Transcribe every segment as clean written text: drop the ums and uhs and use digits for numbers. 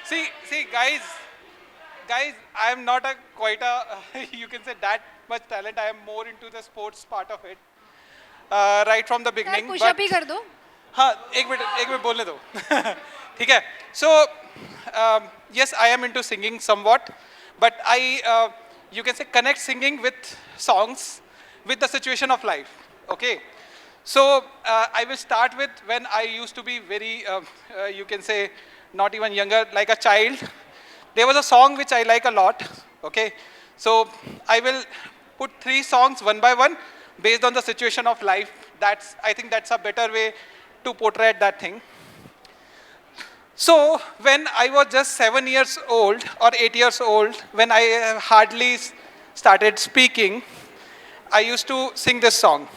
See, guys, I am not a quite a you can say that much talent. I am more into the sports part of it, right from the sir beginning. Push up But ही कर दो. हाँ, एक minute बोलने दो. ठीक है. So yes, I am into singing somewhat, but you can say connect singing with songs, with the situation of life. Okay. So I will start with when I used to be very, you can say, not even younger, like a child. There was a song which I like a lot. Okay. So I will put 3 songs one by one based on the situation of life. I think that's a better way to portray that thing. So when I was just 7 years old or 8 years old, when I hardly started speaking, I used to sing this song.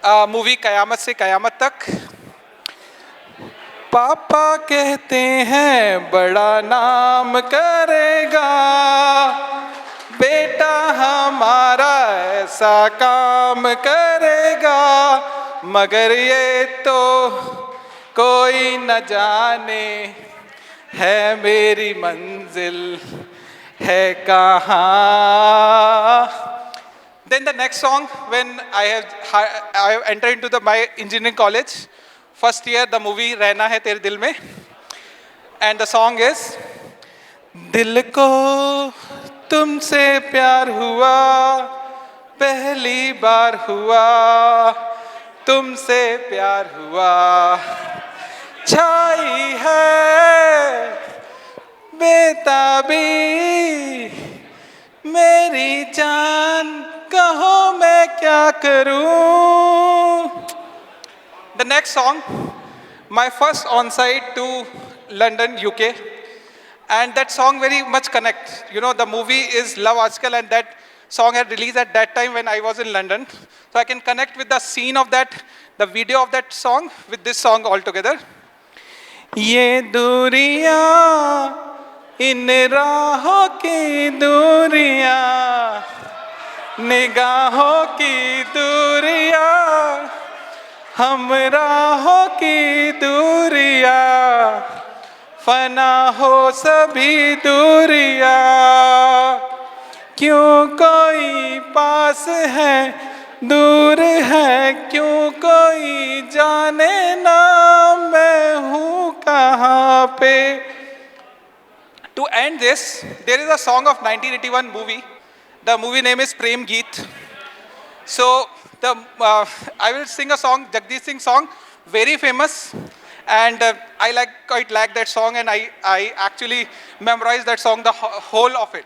Movie Qayamat se Qayamat तक. पापा कहते हैं बड़ा नाम करेगा, बेटा हमारा ऐसा काम करेगा, मगर ये तो कोई न जाने है मेरी मंजिल है कहाँ. Then the next song, when I have entered into my engineering college, first year, the movie Rehna Hai Tere Dil Mein, and the song is दिल को तुमसे प्यार हुआ, पहली बार हुआ, तुमसे प्यार हुआ, छाई है बेताबी मेरी जान, कहो मैं क्या करूं. The next song, my first on-site to London, UK, and that song very much connects. You know, the movie is Love Aajkal, and that song had released at that time when I was in London. So I can connect with the scene of that, the video of that song with this song altogether. ये दूरियां इन राहों की दूरियां, निगाहों की दूरियां, हम राहों की दूरियां, फना हो सभी दूरियां, क्यों कोई पास है दूर है, क्यों कोई जाने ना मैं हूँ कहाँ पे. To end this, there is a song of 1981 movie. The movie name is Prem Geet. So I will sing a song, Jagdish Singh song, very famous, and I quite like that song, and I actually memorized that song, the whole of it.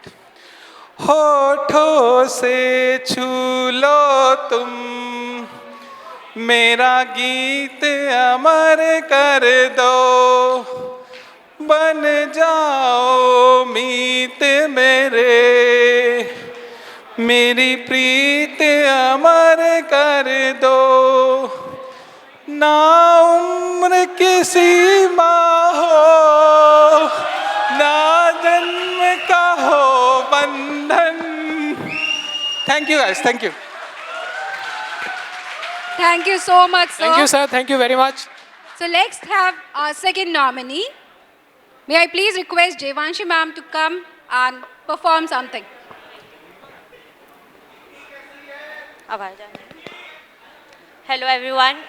होठों से छू लो तुम, मेरा गीत अमर कर दो, बन जाओ मीत मेरे, मेरी प्रीत अमर कर दो, ना उम्र की सीमा हो, ना जन्म का हो बंधन. Thank you guys, thank you. Thank you so much, sir. Thank you, sir. Thank you very much. So let's have our second nominee. May I please request Devanshi ma'am to come and perform something. Hello everyone.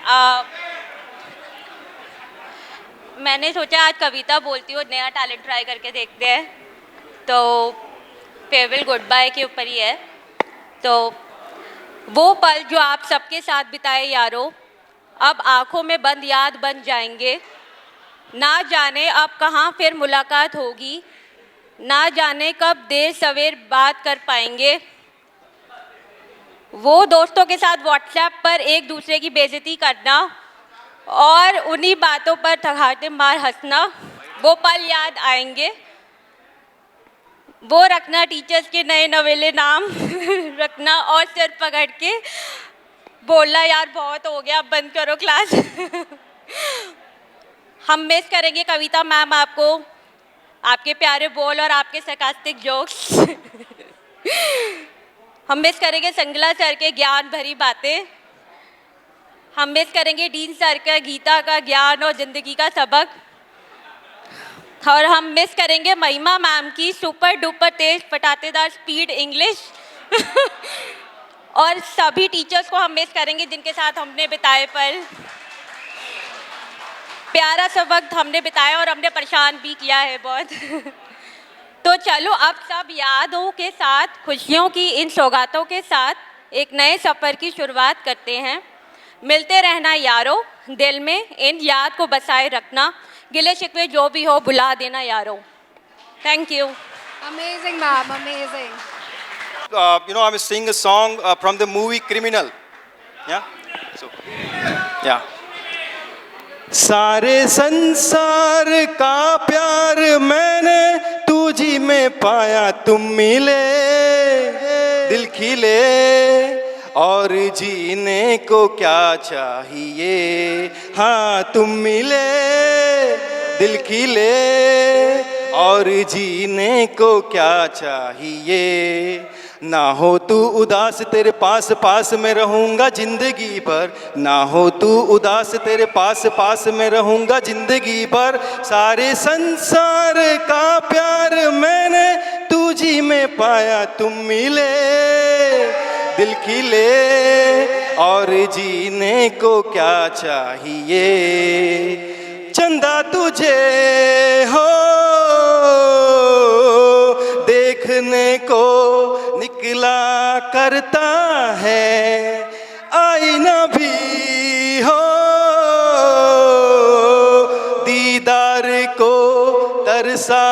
मैंने सोचा आज कविता बोलती हूँ, नया talent try करके देखते हैं. तो फेयरवेल गुड बाय के ऊपर ही है. तो वो पल जो आप सबके साथ बिताए यारों, अब आँखों में बंद याद बन जाएंगे. ना जाने अब कहाँ फिर मुलाकात होगी, ना जाने कब देर सवेर बात कर पाएंगे. वो दोस्तों के साथ व्हाट्सएप पर एक दूसरे की बेइज्जती करना और उन्हीं बातों पर थकाते मार हंसना, वो पल याद आएंगे. वो रखना टीचर्स के नए नवेले नाम रखना और सिर पकड़ के बोलना यार बहुत हो गया, अब बंद करो क्लास. हम मिस करेंगे कविता मैम आपको, आपके प्यारे बोल और आपके सरकास्टिक जोक्स. हम मिस करेंगे संगला सर के ज्ञान भरी बातें. हम मिस करेंगे डीन सर का गीता का ज्ञान और ज़िंदगी का सबक, और हम मिस करेंगे महिमा मैम की सुपर डुपर तेज पटातेदार स्पीड इंग्लिश और सभी टीचर्स को हम मिस करेंगे जिनके साथ हमने बिताए पल। प्यारा सा वक्त हमने बिताया और हमने परेशान भी किया है बहुत तो चलो अब सब यादों के साथ, खुशियों की इन सौगातों के साथ एक नए सफ़र की शुरुआत करते हैं। मिलते रहना यारो, दिल में इन याद को बसाए रखना, गिले शिकवे जो भी हो भुला देना यारो। Thank you. Amazing, ma'am. Amazing. I will sing a song from the movie Criminal. Yeah? So, yeah. सारे संसार का प्यार मैंने तुझी में पाया, तुम मिले दिल खिले और जीने को क्या चाहिए, हाँ तुम मिले दिल खिले और जीने को क्या चाहिए। ना हो तू उदास तेरे पास पास में रहूँगा ज़िंदगी भर, ना हो तू उदास तेरे पास पास में रहूँगा ज़िंदगी भर। सारे संसार का प्यार मैंने तुझी में पाया, तुम मिले दिल खिले और जीने को क्या चाहिए। चंदा तुझे हो देखने को निकला करता है, आईना भी हो दीदार को तरसा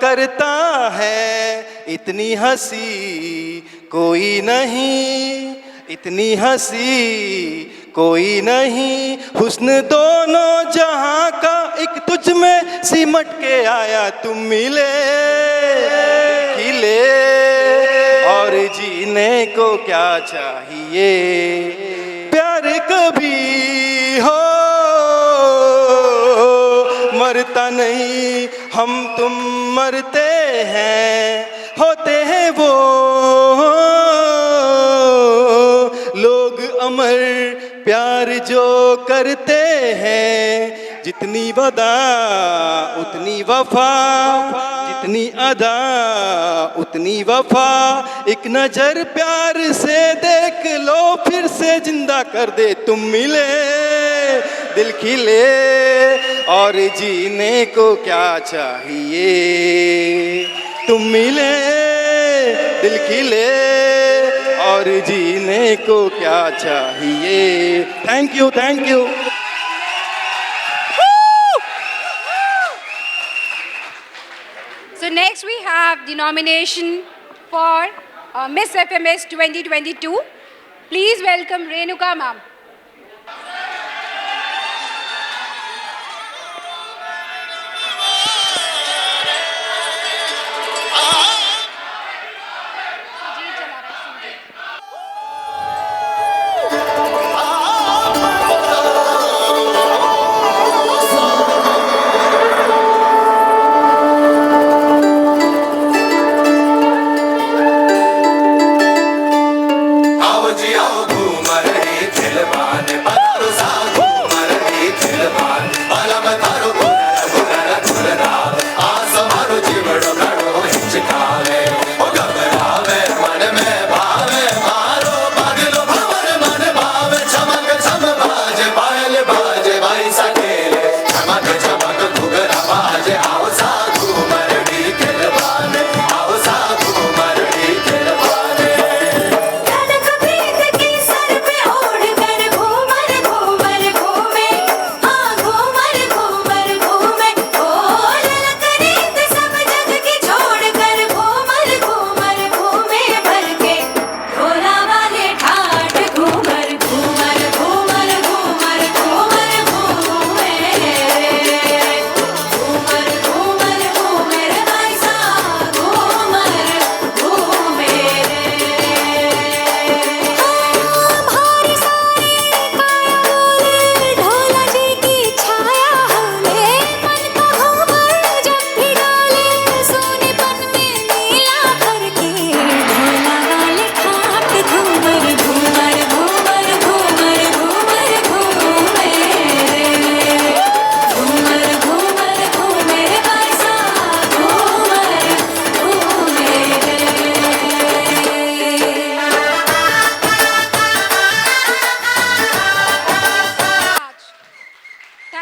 करता है। इतनी हंसी कोई नहीं, इतनी हंसी कोई नहीं, हुस्न दोनों जहां का एक तुझ में सिमट के आया, तुम मिले खिले और जीने को क्या चाहिए। प्यार कभी हो मरता नहीं, हम तुम मरते हैं, होते हैं वो लोग अमर प्यार जो करते हैं। जितनी वदा उतनी वफा, जितनी अदा उतनी वफा, एक नजर प्यार से देख लो फिर से जिंदा कर दे। तुम मिले दिल खिले और जीने को क्या चाहिए। तुम मिले दिल खिले और जीने को क्या चाहिए। Thank you, thank you. So next we have the nomination for Miss FMS 2022. Please welcome Renuka ma'am. आओ जी आओ घूमर रे दिल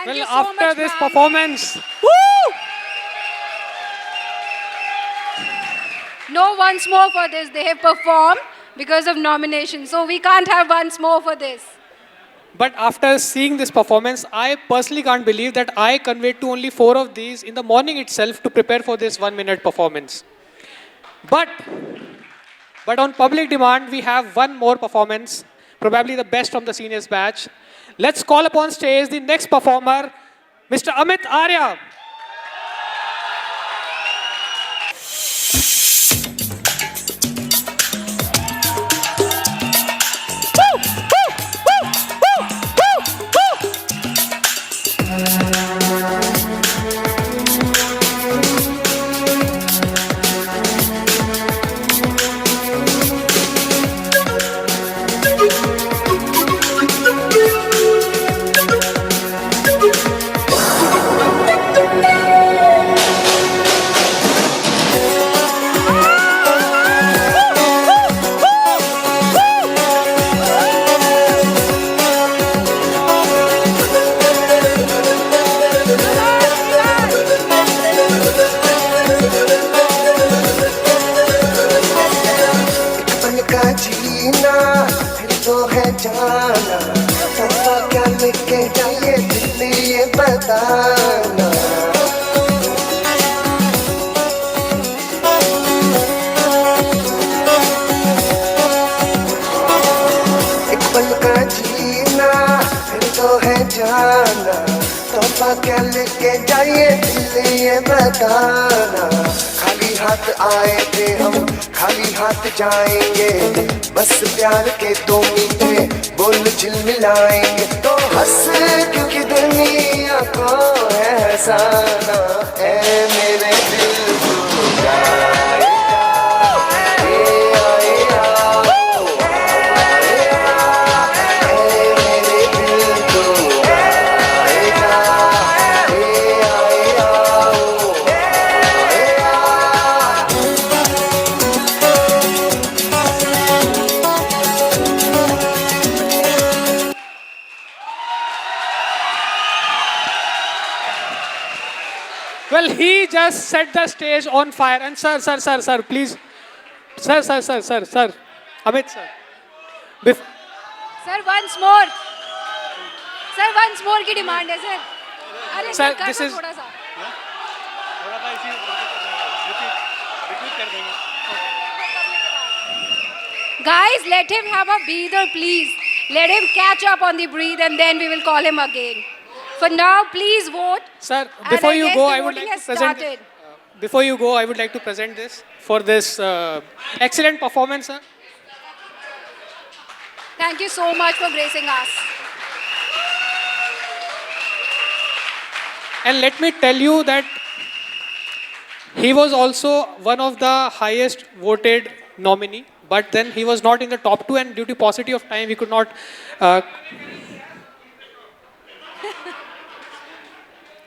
Thank Well, you so after much, this ma'am. performance, woo! No once more for this. They have performed because of nomination. So we can't have once more for this. But after seeing this performance, I personally can't believe that I conveyed to only 4 of these in the morning itself to prepare for this 1 minute performance. But on public demand, we have one more performance, probably the best from the seniors batch. Let's call upon stage the next performer, Mr. Amit Arya. पल का जीना फिर तो है जाना तोहफा क्या लेके जाइए दिल ये बताना एक पल का जीना फिर तो है जाना तोहफा क्या लेके जाइए दिल ये बताना खाली हाथ आए थे हम खाली हाथ जाएंगे बस प्यार के 2 मीठे बोल झिलमिलाएंगे तो हंस क्योंकि दुनिया को है हंसाना ऐ मेरे दिल को जाएगा ए आएगा ऐ मेरे दिल को आएगा ए आएगा Well, he just set the stage on fire. And sir, please. Sir. Amit, sir. Bef- Sir, once more. Sir, once more की डिमांड है सर. अरे Sir, कर this दो is- थोड़ा सा. Guys, let him have a breather, please. Let him catch up on the breathe and then we will call him again. For now, please vote. Sir, And before I you guess go, the I would voting like to has present. started. Before you go, I would like to present this for this excellent performance, sir. Thank you so much for gracing us. And let me tell you that he was also one of the highest voted nominee, but then he was not in the top 2, and due to paucity of time, we could not.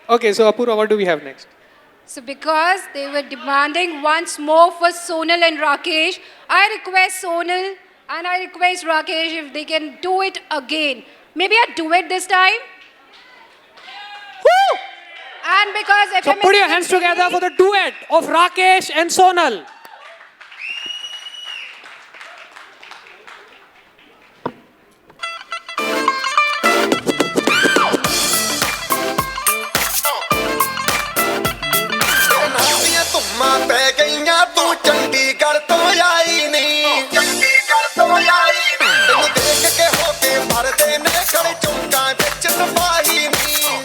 Okay, so Apurva, what do we have next? So because they were demanding once more for Sonal and Rakesh, I request Sonal and I request Rakesh if they can do it again. Maybe a duet this time. Woo! And because So FMS put your is hands free, together for the duet of Rakesh and Sonal. ਨਾਲੀਆਂ ਧੁੰਮਾਂ ਪੈ ਗਈਆਂ ਤੂੰ ਚੰਡੀਗੜ੍ਹ ਤੋਂ ਆਈ ਨਹੀਂ ਚੰਡੀਗੜ੍ਹ ਤੋਂ ਆਈ ਤੈਨੂੰ ਦੇਖ ਕੇ ਹੋ ਕੇ ਮਰਦੇ ਨੇ ਖੜੇ ਚੌਂਕਾਂ ਵਿੱਚ ਸਫਾਈ ਨਹੀਂ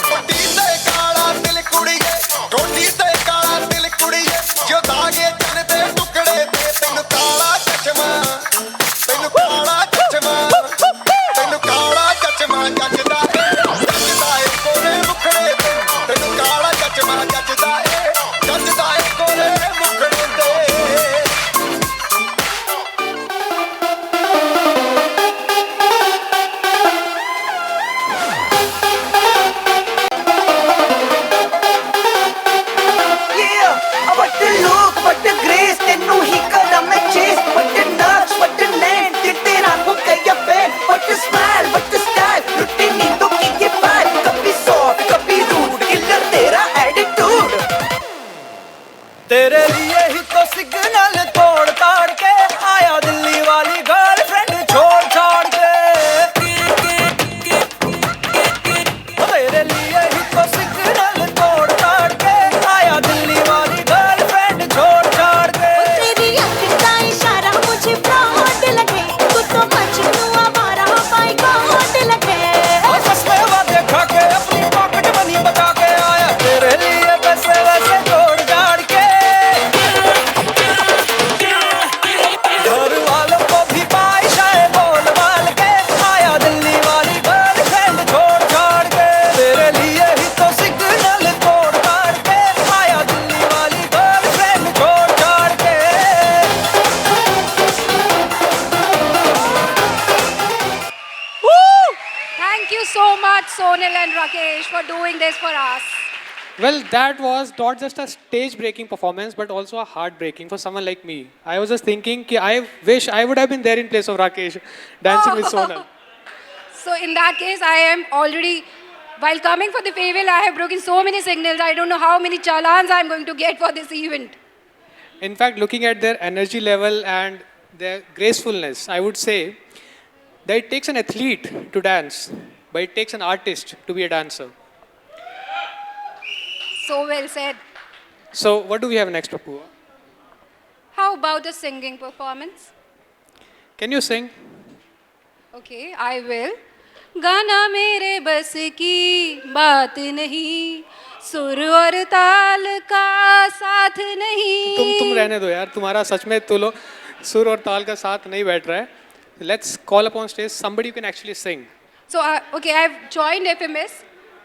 ਕੋਟੀ ਤੇ ਕਾਲਾ ਦਿਲ ਕੁੜੀਏ ਕੋਟੀ ਤੇ ਕਾਲਾ ਦਿਲ Thank you so much, Sonal and Rakesh, for doing this for us. Well, that was not just a stage-breaking performance, but also a heart-breaking for someone like me. I was just thinking, कि I wish I would have been there in place of Rakesh, dancing with Sonal. So in that case, I am already, while coming for the farewell, I have broken so many signals. I don't know how many challans I'm going to get for this event. In fact, looking at their energy level and their gracefulness, I would say that it takes an athlete to dance, but it takes an artist to be a dancer. So well said. So, what do we have next, Papu? How about a singing performance? Can you sing? Okay, I will. गाना मेरे बस की बात नहीं, सुर और ताल का साथ नहीं. तुम रहने दो यार, तुम्हारा सच में तो लो सुर और ताल का साथ नहीं बैठ रहा है. Let's call upon stage somebody who can actually sing. So, okay, I've joined FMS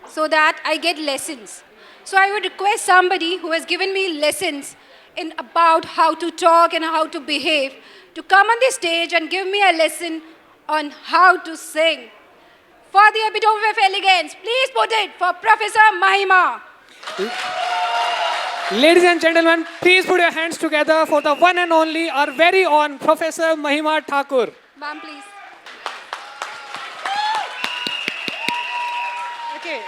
so that I get lessons. So I would request somebody who has given me lessons in about how to talk and how to behave to come on the stage and give me a lesson on how to sing. For the epitome of elegance, please put it for Professor Mahima. Ladies and gentlemen, please put your hands together for the one and only, our very own Professor Mahima Thakur. Ma'am, please. Okay.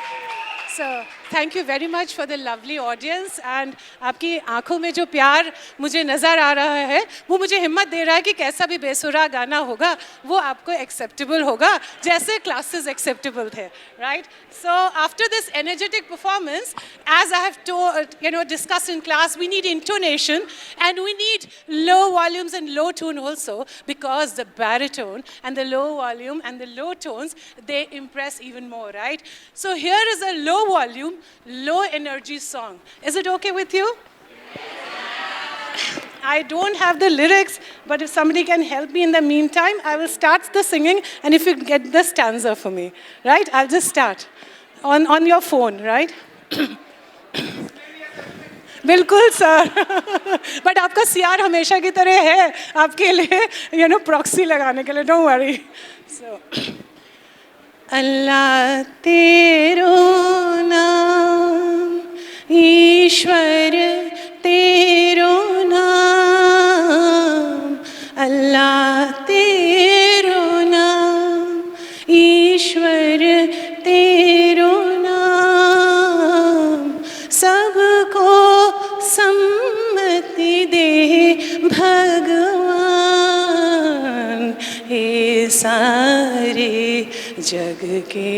So, thank you very much for the lovely audience and आपकी आंखों में जो प्यार मुझे नज़र आ रहा है वो मुझे हिम्मत दे रहा है कि कैसा भी बेसुरा गाना होगा वो आपको acceptable होगा जैसे classes acceptable थे, right? So after this energetic performance, as I have discussed in class, we need intonation and we need low volumes and low tone also because the baritone and the low volume and the low tones, they impress even more, right? So here is a low volume, low energy song. Is it okay with you? I don't have the lyrics, but if somebody can help me in the meantime, I will start the singing and if you get the stanza for me, right? I'll just start on your phone, right? बिल्कुल sir but आपका CR हमेशा की तरह है आपके लिए proxy लगाने के लिए डोंट वरी सो अल्लाह तेरो नाम ईश्वर तेरो नाम अल्लाह तेरो नाम ईश्वर तेरो नाम सबको सम्मति दे भगवान हे सारे जग के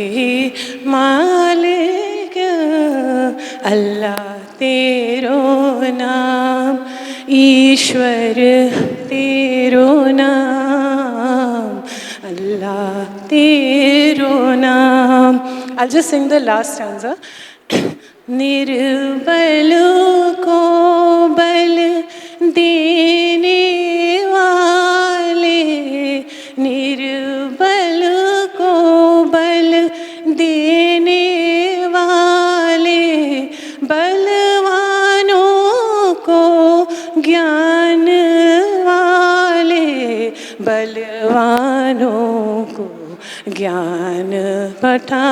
मालिक अल्लाह तेरो नाम ईश्वर तेरो नाम अल्लाह तेरो नाम I'll just sing the last stanza. निर्बल को बल देने वाले निर्बल को बल देने वाले बलवानों को ज्ञान वाले बलवानों को ज्ञान बता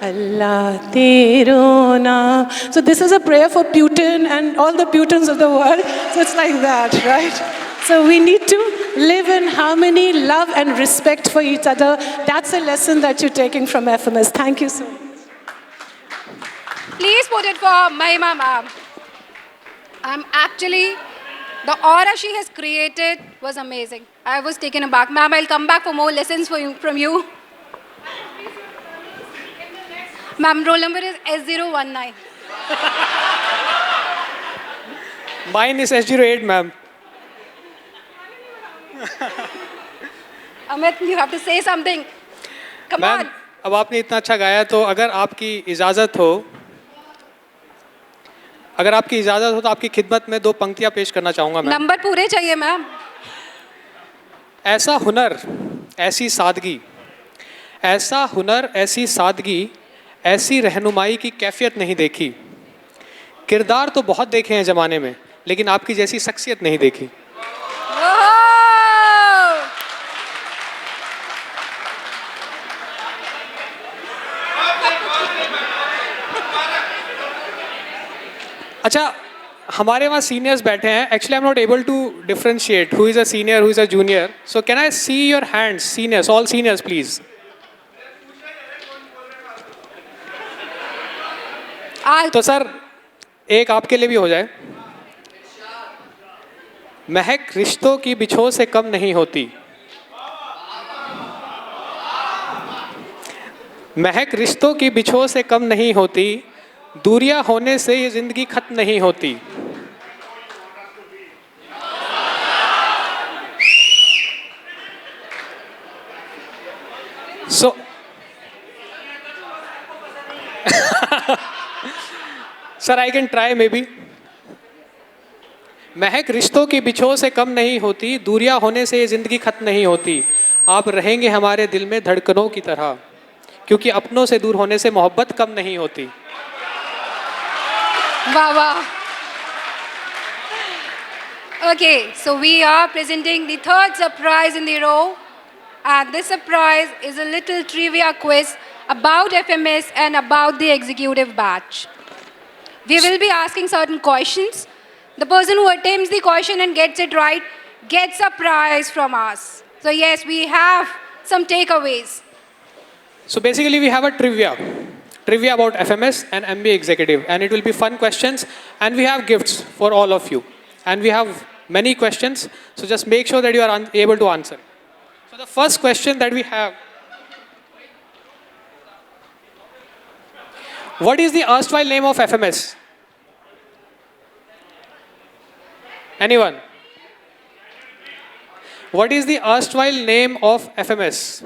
Allah tero naam. So this is a prayer for Putin and all the Putins of the world. So it's like that, right? So we need to live in harmony, love and respect for each other. That's a lesson that you're taking from FMS. Thank you so much. Please put it for Mahima ma'am. The aura she has created was amazing. I was taken aback. Ma'am, I'll come back for more lessons from you. Ma'am, roll number is S019. Mine is S08, ma'am. Amit, you have to say something. Come Ma'am, on. अब आपने इतना अच्छा गाया तो अगर आपकी इजाज़त हो तो आपकी खिदमत में 2 पंक्तियाँ पेश करना चाहूँगा मैम. नंबर पूरे चाहिए मैम. ऐसा हुनर ऐसी सादगी ऐसी रहनुमाई की कैफियत नहीं देखी. किरदार तो बहुत देखे हैं ज़माने में लेकिन आपकी जैसी शख्सियत नहीं देखी. अच्छा, हमारे वहाँ सीनियर्स बैठे हैं. Actually, I'm not able to differentiate who is a senior, who is a junior. So can I see your hands, seniors, all seniors, please? तो सर एक आपके लिए भी हो जाए. महक रिश्तों की बिछो से कम नहीं होती. महक रिश्तों की बिछो से कम नहीं होती. दूरियां होने से ये जिंदगी खत्म नहीं होती. So sir I can try may be. महक रिश्तों की बिछो से कम नहीं होती. दूरियां होने से ये जिंदगी खत्म नहीं होती. आप रहेंगे हमारे दिल में धड़कनों की तरह, क्योंकि अपनों से दूर होने से मोहब्बत कम नहीं होती. Wow, wow. Okay, so we are presenting the third surprise in the row. And this surprise is a little trivia quiz about FMS and about the executive batch. We will be asking certain questions. The person who attempts the question and gets it right gets a prize from us. So yes, we have some takeaways. So basically we have a trivia about FMS and MBA executive, and it will be fun questions, and we have gifts for all of you, and we have many questions, so just make sure that you are able to answer. So the first question that we have: what is the erstwhile name of FMS? Anyone? What is the erstwhile name of FMS?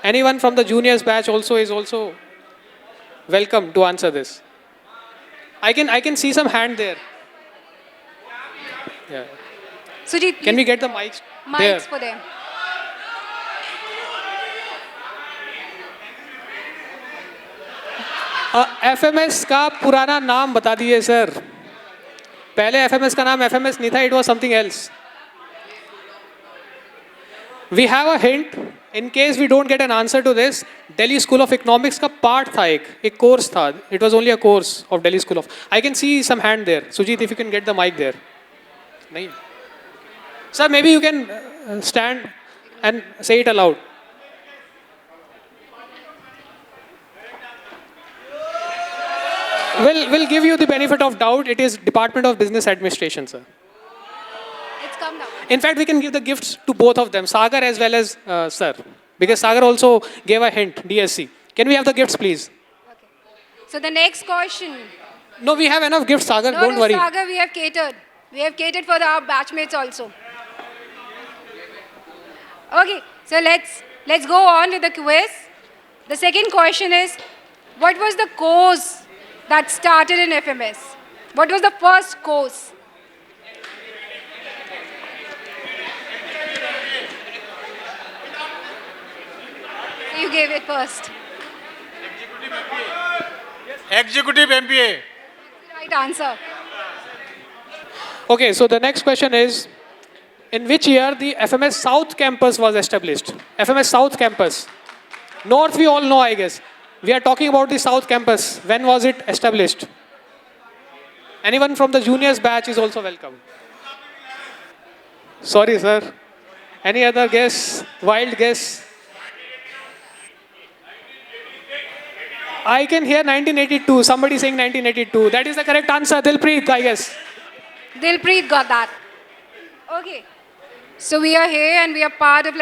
Anyone from the juniors batch also is also welcome to answer this. I can see some hand there. Yeah. Sujit, Can we get the mics there? mics for them. FMS का पुराना नाम बता दिए sir. पहले FMS का नाम FMS नहीं था, it was something else. We have a hint. In case we don't get an answer to this, Delhi School of Economics का part था एक course था. It was only a course of Delhi School of. I can see some hand there. Sujit, if you can get the mic there. नहीं. Sir, maybe you can stand and say it aloud. We'll give you the benefit of doubt. It is Department of Business Administration, sir. It's come down. In fact, we can give the gifts to both of them, Sagar as well as sir, because Sagar also gave a hint, DSC. Can we have the gifts, please? So the next question. No, we have enough gifts, Sagar. No, Don't no, worry. Sagar, we have catered. We have catered for our batchmates also. Okay, so let's go on with the quiz. The second question is, what was the course that started in FMS? What was the first course? You gave it first. Executive MBA. Right answer. Okay, so the next question is, in which year the FMS South Campus was established? FMS South Campus. North we all know, I guess. We are talking about the South Campus. When was it established? Anyone from the juniors batch is also welcome. Sorry, sir. Any other guess? Wild guess? I can hear 1982. Somebody saying 1982. That is the correct answer. Dilpreet, I guess. Dilpreet got that. Okay. So we are here and we are part of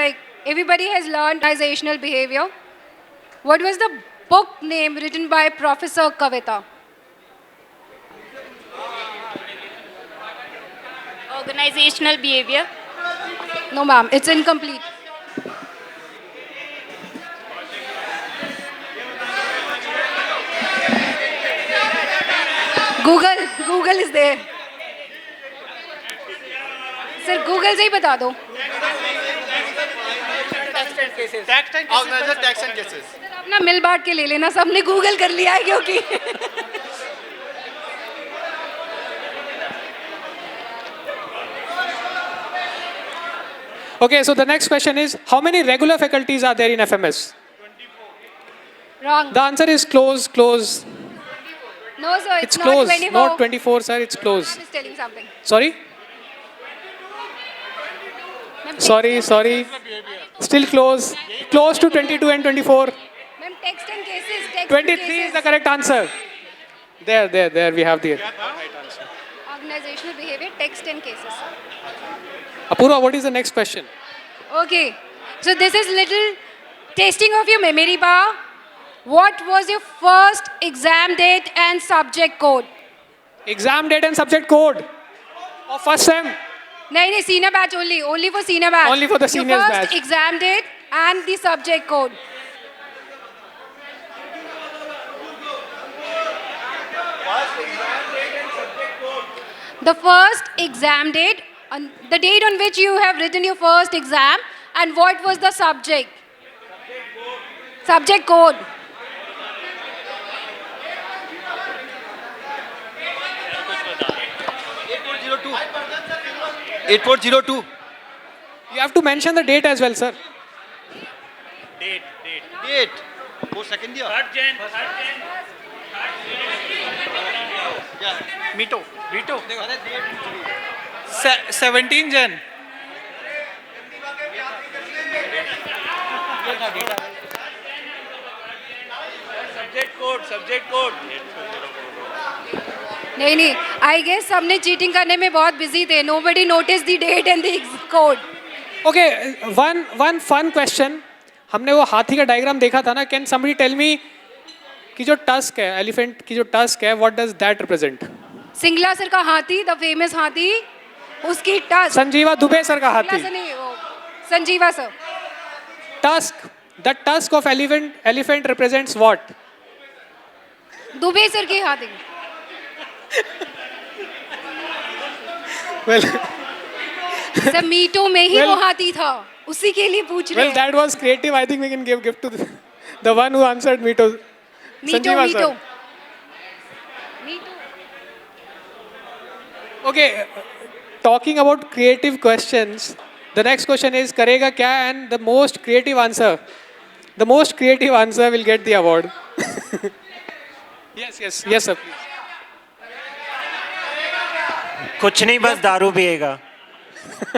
everybody has learned organizational behavior. What was the book name written by Professor Kavita? Organizational behavior. No, ma'am, it's incomplete. Google is there. Sir, Google से ही बता दो. Tax and cases. Sir अपना मिल बांट के ले लेना, सबने Google कर लिया है क्योंकि. Okay, so the next question is, how many regular faculties are there in FMS? Wrong. The answer is close. No, No, sir, It's not closed. 24. Not 24, sir. It's closed. I'm just telling something. Sorry? Ma'am, Sorry. Still close. Close to 22 and 24. Ma'am, text and cases. Text and 23 cases. is the correct answer. There. We have the. Organizational behavior, text and cases. Apurva, what is the next question? Okay. So this is little testing of your memory bar. What was your first exam date and subject code? Exam date and subject code of first sem. No, senior batch only. Only for senior batch. Only for the seniors your batch. first exam date and the subject code. The first exam date, the date on which you have written your first exam, and what was the subject? Subject code. Eight four zero two. You have to mention the date as well, sir. Date. वो second year. Mito. 17 Jan. Subject code. नहीं I guess सबने cheating करने में बहुत busy थे nobody notice the date and the code Okay, one fun question. हमने वो हाथी का डायग्राम देखा था ना. Can somebody tell me कि जो टस्क है, एलिफेंट की जो टस्क है, what does that represent? Singla sir का हाथी द फेमस हाथी उसकी टस्क संजीवा दुबे सर का हाथी. सर नहीं वो Sanjeeva sir Tusk. The tusk of elephant represents what? Dubey sir की हाथी Well, सर मीटो में ही Well- वो हाथी था उसी के लिए पूछ रहे well, that was creative. I think we can give gift to the one who answered Mito. मीटो Sanjeeva मीटो sir. Okay, talking about creative questions, the next question is करेगा क्या, and the most creative answer will get the award. Yes, sir. Please. कुछ नहीं बस दारू पिएगा.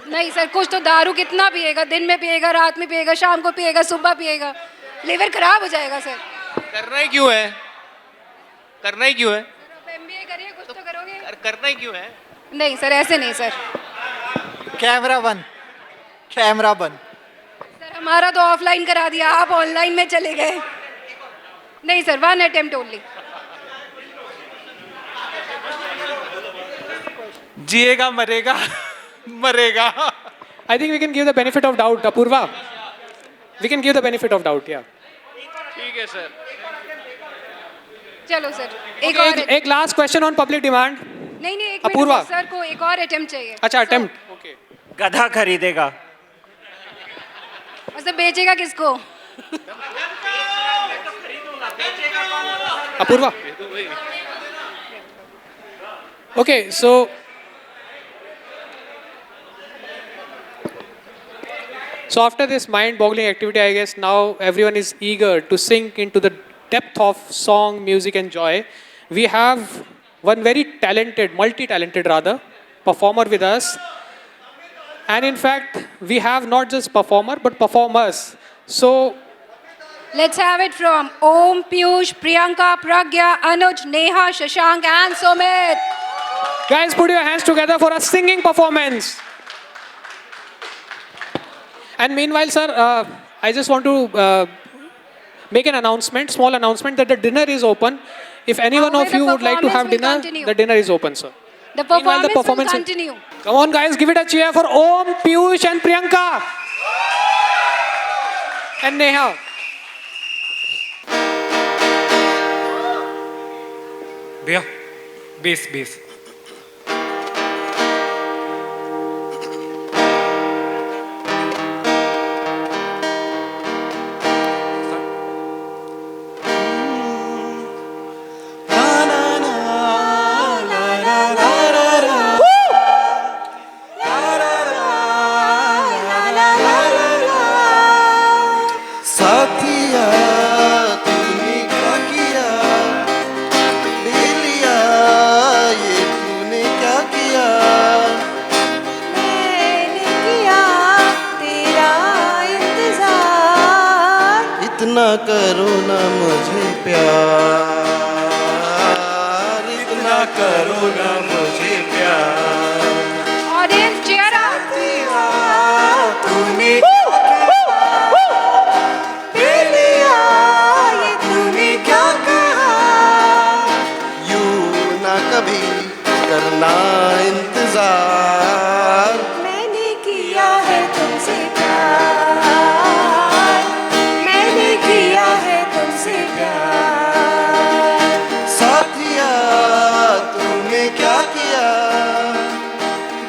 नहीं sir कुछ तो दारू कितना पिएगा दिन में पिएगा रात में पिएगा शाम को पिएगा सुबह पिएगा लिवर खराब हो जाएगा सर करना ही क्यों है? एमबीए करिए कुछ तो करोगे करना ही क्यों है? नहीं सर ऐसे नहीं सर कैमरा बंद. सर हमारा तो ऑफलाइन करा दिया आप ऑनलाइन में चले गए नहीं सर 1 अटेम्प्ट ओनली जिएगा मरेगा I think we can give the benefit of doubt, Apurva. We can give the benefit of doubt, yeah. ठीक है सर. चलो सर Okay, एक last question on public demand. नहीं एक अपूर्वा। मिनट सर को एक और अटेम्प्ट चाहिए अच्छा, attempt. Okay. गधा खरीदेगा. और सर बेचेगा किसको Apurva. Okay, so after this mind-boggling activity, I guess now everyone is eager to sink into the depth of song, music, and joy. We have one very talented, multi-talented rather, performer with us. And in fact, we have not just performer, but performers. So Let's have it from Om, Piyush, Priyanka, Pragya, Anuj, Neha, Shashank, and Sumit. guys, put your hands together for a singing performance. And meanwhile, sir, I just want to make an announcement, small announcement, that the dinner is open. If anyone However, of you the would like to have performance will dinner, continue. the dinner is open, sir. The Meanwhile, performance, will continue. Come on, guys, give it a cheer for Om, Piyush, and Priyanka. And Neha. भैया base साथिया तूने क्या किया ले लिया इतना करो ना मुझे प्यार, इतना करो ना मुझे प्यार। Audience, cheer up. तूने बेलिया, ये तूने क्या कहा? यूं ना कभी करना इंतजार, मैंने किया है तुमसे प्यार, मैंने किया है तुमसे प्यार। साथिया तूने क्या किया?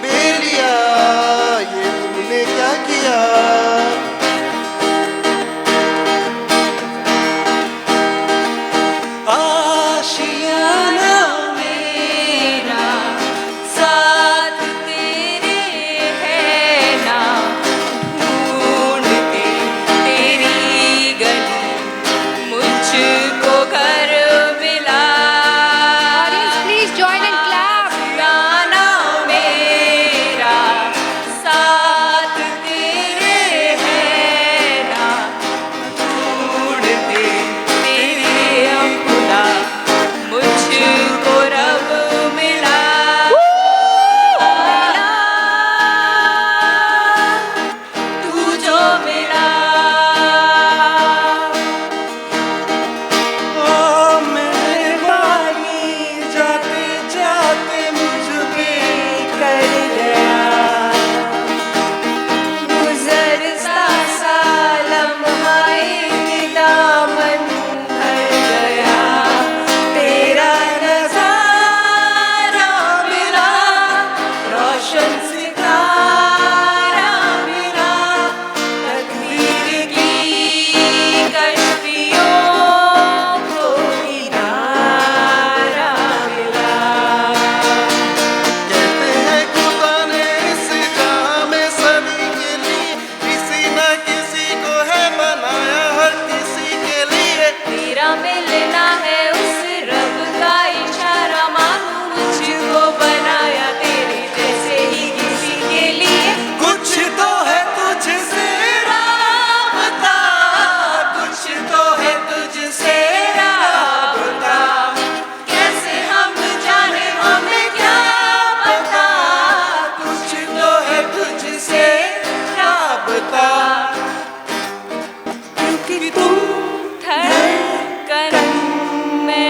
बेलिया, ये तूने क्या किया? आशियाना मेरा साथ तेरे है ना, ढूंढते तेरी गली मुझको घर मिला। Audience, please join and clap. आशियाना मेरा साथ तेरे है ना, ढूंढते तेरे अपना मुझको रब मिला। तू जो मिला। ओ मेहरबानी जाते जाते मुझ पे कर गया, गुज़रता सा लम्हा एक दामन भर गया, तेरा नज़ारा मिला, रोशन सितारा मिला, तकदीर की कश्तियों को किनारा मिला। कहते हैं खुदा ने इस जहां में सभी के लिए किसी न किसी को है बनाया, हर किसी के लिए। तेरा मिलना है उस रब का इशारा, मानो मुझको बनाया तेरे जैसे ही किसी के लिए। कुछ तो है तुझसे राबता, कुछ तो है तुझसे राबता, कैसे हम जाने हमें क्या पता, कुछ तो है तुझसे राबता, क्योंकि तुम धड़कन में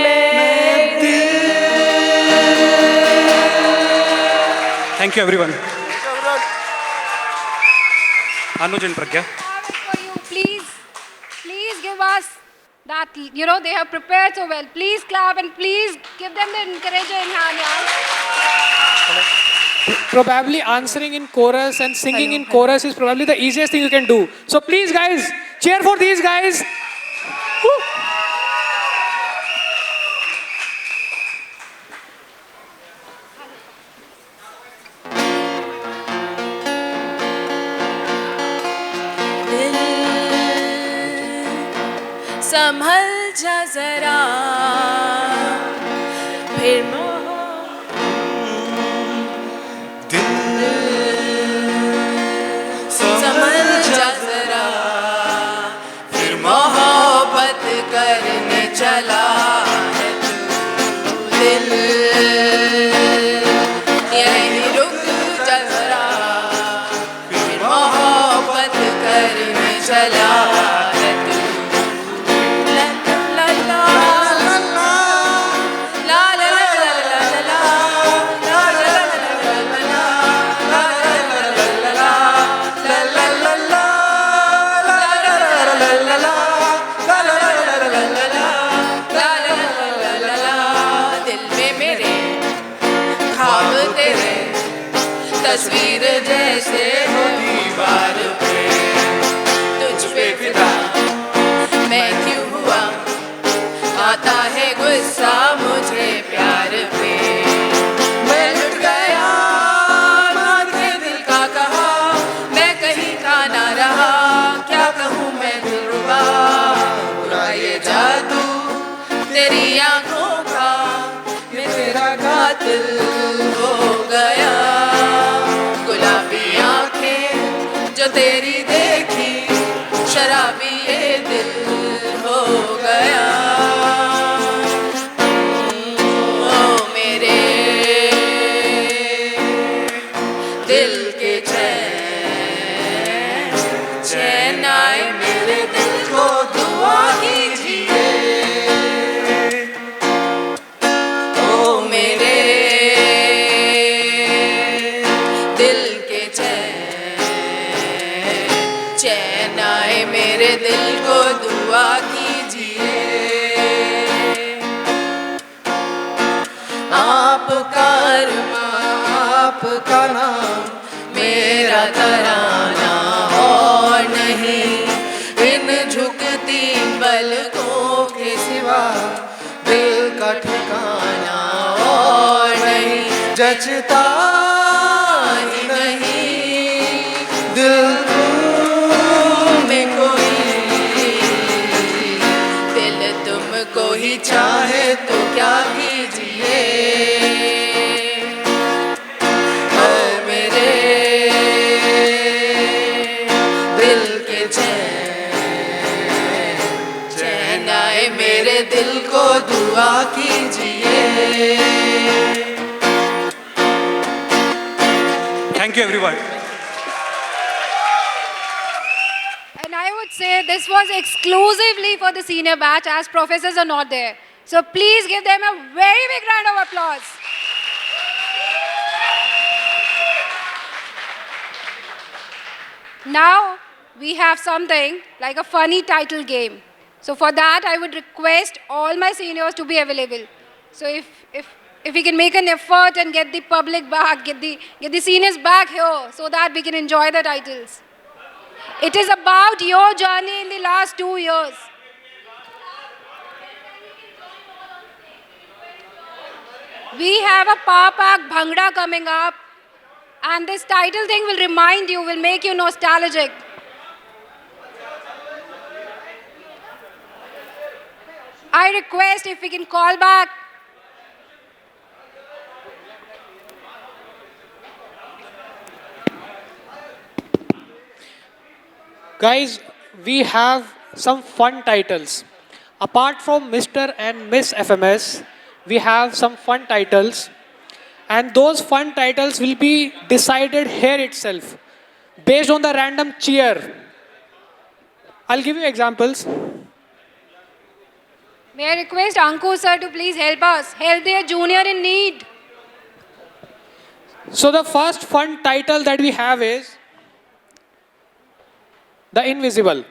Thank you everyone. Anuj and Pragya. For you, please, please give us that, you know, they have prepared so well. Please clap and please give them the encouraging hand, yaar. Probably answering in chorus and singing in chorus is probably the easiest thing you can do. So please guys, cheer for these guys. Woo. दिल संभल जा जरा, फिर संभल जा जरा, फिर मोहब्बत करने चला है तू। दिल यहीं रुक जा जरा, फिर मोहब्बत करने चला है तू। ला ला ला ला ला ला ला ला ला दिल में मेरे ख्वाब तेरे, तस्वीर जैसे हो दीवार पे, तुझ पे फिदा मैं क्यों हुआ, आता है गुस्सा मुझे प्यार पे। मैं लुट गया मान के दिल का कहा, मैं कहीं का ना रहा, क्या कहूँ मैं दिलरुबा, बुरा ये जादू तेरी आंखों का, मैं तेरा कातिल हो गया। गुलाबी आंखें जो तेरी देखी, शराबी ये दिल पलकों के सिवा दिल का ठिकाना और नहीं जचता ही नहीं दिल में कोई दिल तुमको ही चाहे तो क्या कीजिए ऐ मेरे दिल के चैन आए मेरे दिल को दुआ कीजिए Thank you, everyone. And I would say this was exclusively for the senior batch as professors are not there. So please give them a very big round of applause. Now we have something like a funny title game. So for that I would request all my seniors to be available. So if we can make an effort and get the public back, get the seniors back here so that we can enjoy the titles. It is about your journey in the last 2 years. We have a Papak Bhangra coming up, and this title thing will remind you, will make you nostalgic. I request if we can call back. Guys, we have some fun titles. Apart from Mr. and Miss FMS, we have some fun titles. And those fun titles will be decided here itself, based on the random cheer. I'll give you examples. May I request Ankur sir to please help us, help their junior in need. So the first fun title that we have is The Invisible.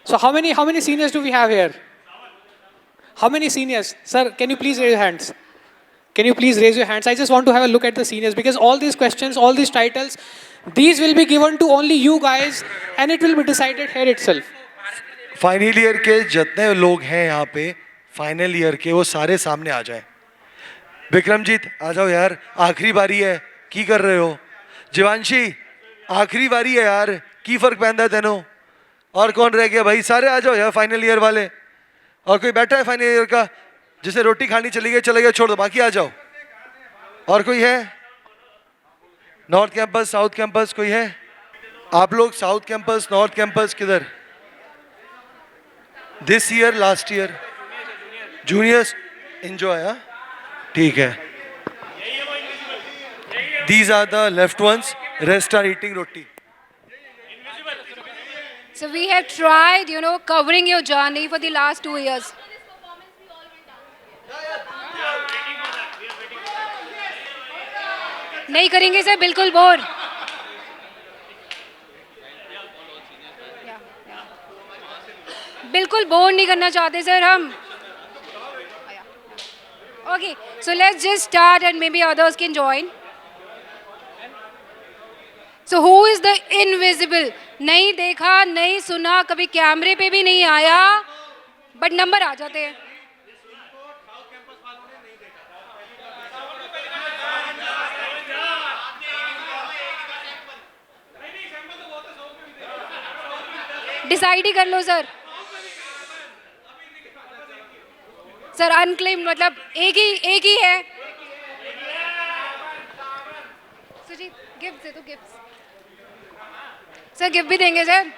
So how many seniors do we have here? How many seniors? Sir, can you please raise your hands? Can you please raise your hands? I just want to have a look at the seniors because all these questions, all these titles, these will be given to only you guys and it will be decided here itself. Final year के जितने लोग हैं यहाँ पे final year के वो सारे सामने आ जाएं। विक्रमजीत आ जाओ यार, आखिरी बारी है, की कर रहे हो? जीवांशी आखिरी बारी है यार, की फर्क पैंदा तेनों? और कौन रह गया भाई? सारे आ जाओ यार फाइनल ईयर वाले। और कोई बैठा है फाइनल ईयर का जिसे रोटी खानी चली गई, चले गए, छोड़ दो, बाकी आ जाओ। और कोई है? नॉर्थ कैंपस, साउथ कैंपस कोई है? आप लोग साउथ कैंपस, नॉर्थ कैंपस किधर? This year, last year? Juniors enjoy. हाँ ठीक है। These are the left ones, rest are eating roti. So we have tried, covering your journey for the last 2 years. नहीं करेंगे सर, बिल्कुल bore. बिल्कुल bore नहीं करना चाहते सर हम। Okay, so let's just start and maybe others can join. So who is the invisible? नहीं देखा, नहीं सुना, कभी कैमरे पे भी नहीं आया, बट नंबर आ जाते हैं। डिसाइड ही कर लो सर। सर अनक्लेम मतलब एक ही है। सुजीत गिफ्ट दे दो, गिफ्ट। सर गिफ्ट भी देंगे सर।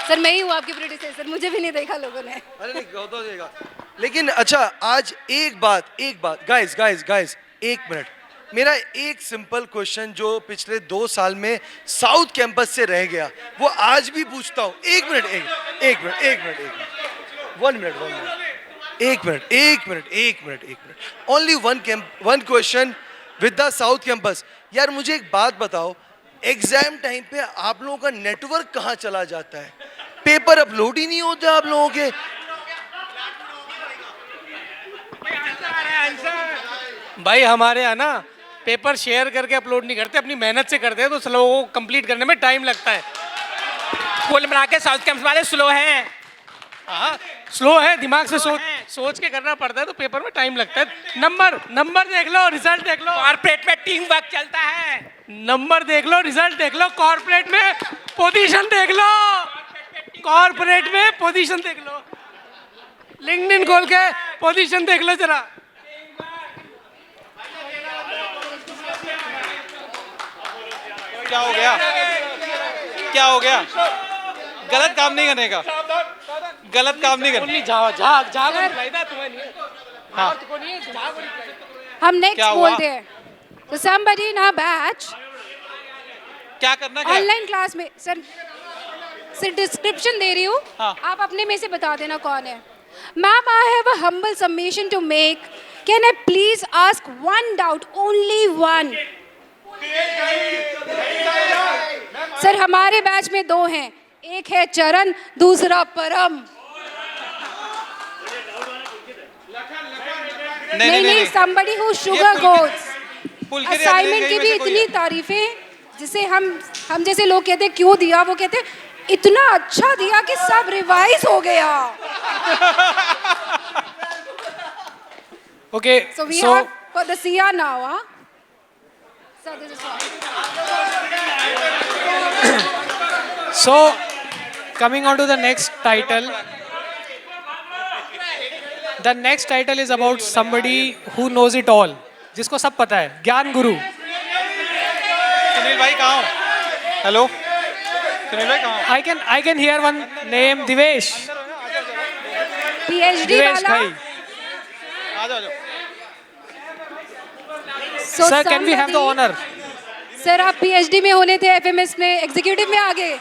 सर मैं ही हूँ आपकी प्रोड्यूसर, मुझे भी नहीं देखा लोगों ने। अरे नहीं तो देगा। लेकिन अच्छा आज एक बात गाइस एक मिनट, मेरा एक सिंपल क्वेश्चन जो पिछले 2 साल में साउथ कैंपस से रह गया वो आज भी पूछता हूँ। एक minute only one question with the south campus. यार मुझे एक बात बताओ, एग्जाम टाइम पे आप लोगों का नेटवर्क कहाँ चला जाता है? पेपर अपलोड ही नहीं होते आप लोगों के। भाई हमारे यहाँ ना पेपर शेयर करके अपलोड नहीं करते, अपनी मेहनत से करते हैं, तो स्लो को कंप्लीट करने में टाइम लगता है। कुल मिला के साउथ कैंप्स वाले स्लो हैं। हाँ स्लो है, दिमाग से सोच के करना पड़ता है, तो पेपर में टाइम लगता है। नंबर देख लो, रिजल्ट देख लो। कॉर्पोरेट में टीम वर्क चलता है। नंबर देख लो, रिजल्ट देख लो, कॉर्पोरेट में पोजीशन देख लो, कॉर्पोरेट में पोजीशन देख लो, लिंक्डइन खोल के पोजीशन देख लो जरा। क्या हो गया? क्या हो गया? गलत काम नहीं करने का, गलत काम नहीं करने। हाँ हम नेक्स्ट क्या हुआ? बोलते हैं। तो somebody in our batch क्या करना क्या है? ऑनलाइन क्लास में सर डिस्क्रिप्शन दे रही हूँ, हाँ। आप अपने में से बता देना कौन है। Ma'am, I have a humble submission to make, can I please ask one doubt, only one. Sir हमारे बैच में दो हैं, एक है चरण, दूसरा परम। नहीं, somebody who sugarcoats। असाइनमेंट की भी इतनी तारीफें, जिसे हम जैसे लोग कहते हैं क्यों दिया, वो कहते हैं इतना अच्छा दिया कि सब रिवाइज हो गया। Okay, So we have for the Sia now, huh? So this is so coming on to the next title. The next title is about somebody who knows it all, जिसको सब पता है, ज्ञान गुरु। सुनील भाई कहाँ हो? हेलो सुनील भाई कहाँ हो? I can hear one name, Divesh. PhD Divesh वाला। भाई। आ जाओ। So Sir, can we have the somebody- honor? Sir आप PhD में होने थे, FMS में, एग्जीक्यूटिव में आ गए।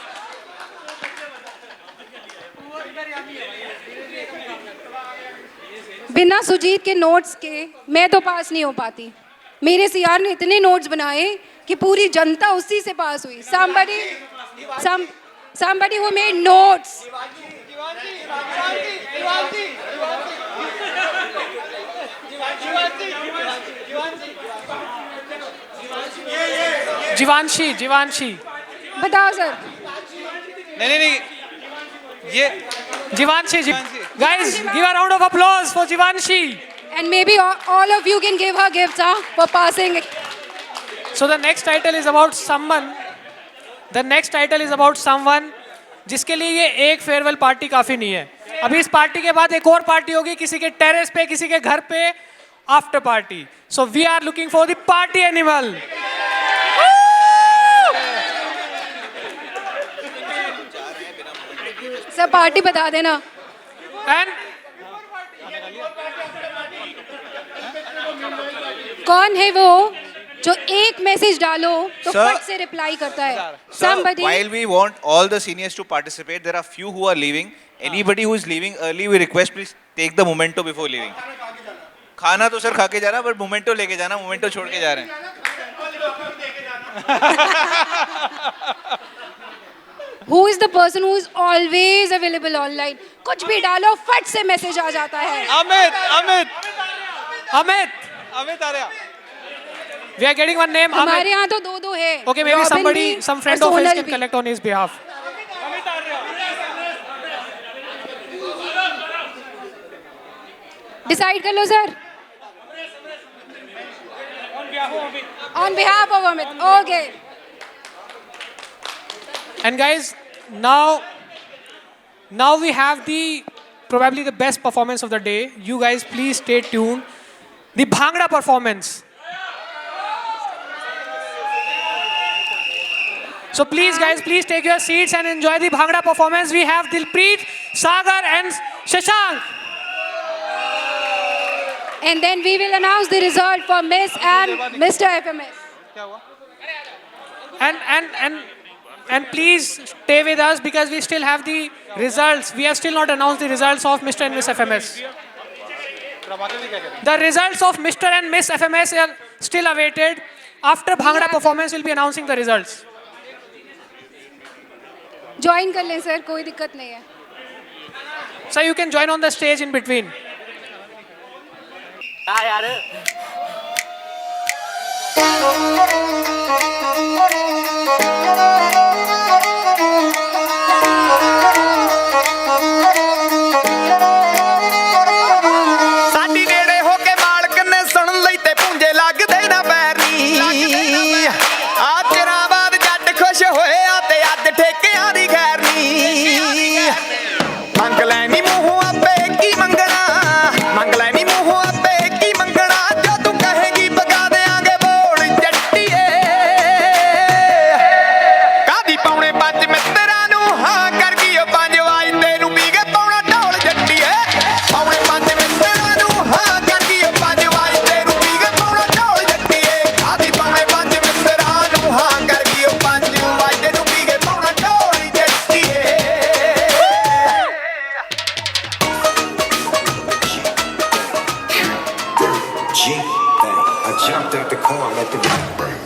बिना सुजीत के नोट्स के मैं तो पास नहीं हो पाती। मेरे सीआर ने इतने नोट्स बनाए कि पूरी जनता उसी से पास हुई। somebody who made notes। Jeevanshi. बताओ सर। नहीं ये Jeevanshi. Guys, give a round of applause for Jivanshi. And maybe all of you can give her gifts, for passing. So the next title is about someone. The next title is about someone जिसके लिए ये एक farewell party काफी नहीं है। अभी इस party के बाद एक और पार्टी होगी, किसी के टेरेस पे, किसी के घर पे, after party. So we are looking for the party animal. Sir party बता देना। And कौन है वो जो एक मैसेज डालो तो Sir, फट से रिप्लाई करता है? Sir, Somebody। while we want all the seniors to participate, there are few who are leaving. Anybody who is leaving early, we request please take the memento before leaving. खाना तो sir खा के जा रहा है, but memento लेके जाना, memento छोड़ के जा रहे हैं। Who is the person who is always available online? कुछ भी डालो फट से मैसेज आ जाता है। अमित आ रहा। we are getting one name. हमारे यहाँ तो दो है। Okay, maybe Robin somebody, भी some friend और of his सोनल can भी। collect on his behalf. Decide कर लो sir. On behalf of Amit. Okay. And guys, now we have the probably the best performance of the day. You guys please stay tuned. The Bhangra performance. So please guys, please take your seats and enjoy the Bhangra performance. We have Dilpreet, Sagar and Shashank. And then we will announce the result for Miss and Mr. FMS. And please stay with us because we still have the results. We have still not announced the results of Mr. and Miss FMS. The results of Mr. and Miss FMS are still awaited. After Bhangra performance, we'll be announcing the results. Join कर लें sir, कोई दिक्कत नहीं है। So you can join on the stage in between. ਸਾਡੀ ਨੇੜੇ ਹੋ ਕੇ ਮਾਲਕ ਨੇ ਸੁਣ ਲਈ ਤੇ ਪੂੰਜੇ ਲੱਗਦੇ ਨਾ ਪੈਰਨੀ ਆ ਤੇਰਾ ਬਾਦ ਜੱਟ ਖੁਸ਼ ਹੋਇਆ ਤੇ ਅੱਜ ਠੇਕਿਆਂ ਦੀ ਖੈਰ ਨੀ ਮੰਗ ਲੈ ਨੀ ਮੂੰਹੋਂ ਆਪੇ ਕੀ ਮੰਗਣਾ ਮੰਗ ਲੈ ਨੀ ਮੂੰਹੋਂ ਆਪੇ ਕੀ ਮੰਗਣਾ ਜੋ ਤੂੰ ਕਹੇਗੀ ਪਕਾ ਦੇਾਂਗੇ ਬੋਲ ਜੱਟੀਏ ਕਾਦੀ ਪੌਣੇ ਪੰਜ ਮਿੱਤਰਾਂ ਨੂੰ ਹਾਂ ਕਰ ਗਈ ਉਹ ਪੰਜ ਵਾਜ ਤੈਨੂੰ ਪੀ ਕੇ ਪੌਣਾ ਢੋਲ ਜੱਟੀਏ ਪੌਣੇ ਪੰਜ ਮਿੱਤਰਾਂ ਨੂੰ ਹਾਂ ਕਰ ਗਈ ਉਹ ਪੰਜ ਵਾਜ ਤੈਨੂੰ ਪੀ ਕੇ ਪੌਣਾ ਢੋਲ ਜੱਟੀਏ ਕਾਦੀ ਪੌਣੇ ਪੰਜ ਮਿੱਤਰਾਂ ਨੂੰ ਹਾਂ ਕਰ ਗਈ ਉਹ ਪੰਜ ਵਾਜ ਤੈਨੂੰ ਪੀ ਕੇ ਪੌਣਾ ਢੋਲ ਜੱਟੀਏ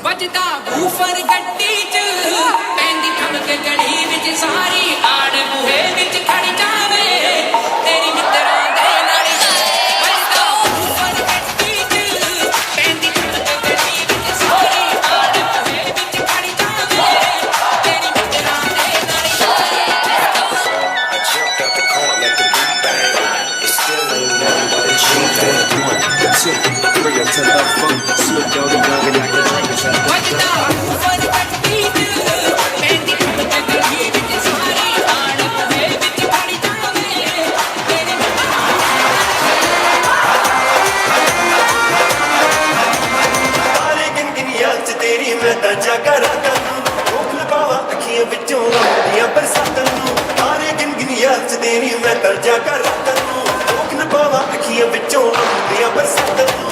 ਵੱਜਦਾ ਬੂਫਰ ਗੱਡੀ ਚ ਪੈਂਦੀ ਠਮਕ ਗਲੀ ਵਿੱਚ ਸਾਰੀ ਆੜ ਬੂਹੇ ਵਿੱਚ ਖੜ ਜਾਵੇ ਤੇਰੀ ਮਿੱਤਰਾਂ ਦੇ ਨਾਲ ਵੱਜਦਾ ਬੂਫਰ ਗੱਡੀ ਚ ਪੈਂਦੀ ਠਮਕ ਗਲੀ ਵਿੱਚ ਸਾਰੀ ਆੜ ਬੂਹੇ ਵਿੱਚ ਖੜ ਜਾਵੇ ਤੇਰੀ ਮਿੱਤਰਾਂ ਦੇ ਵੱਜਦਾ ਬੂਫਰ ਗੱਡੀ ਚ ਪੈਂਦੀ ਠਮਕ ਗਲੀ ਵਿੱਚ ਸਾਰੀ ਆੜ ਬੂਹੇ ਵਿੱਚ ਖੜ ਜਾਵੇ ਤੇਰੀ ਤਾਰੇ ਗਿਣ ਗਿਣ ਯਾਦ ਚ ਤੇਰੀ ਮੈਂ ਤਾਂ ਜਾਗਾ ਰਾਤਾਂ ਨੂੰ ਰੋਕ ਲਪਾਵਾਂ ਅੱਖੀਆਂ ਵਿੱਚੋਂ ਆਉਂਦੀਆਂ ਬਰਸਾਤਾਂ ਨੂੰ ਤਾਰੇ ਗਿਣ ਗਿਣ ਯਾਦ ਚ ਤੇਰੀ ਮੈਂ ਤਾਂ ਜਾਗਾ ਰਾਤਾਂ ਨੂੰ ਰੋਕ ਲਪਾਵਾਂ ਅੱਖੀਆਂ ਵਿੱਚੋਂ ਆਉਂਦੀਆਂ ਬਰਸਾਤਾਂ ਨੂੰ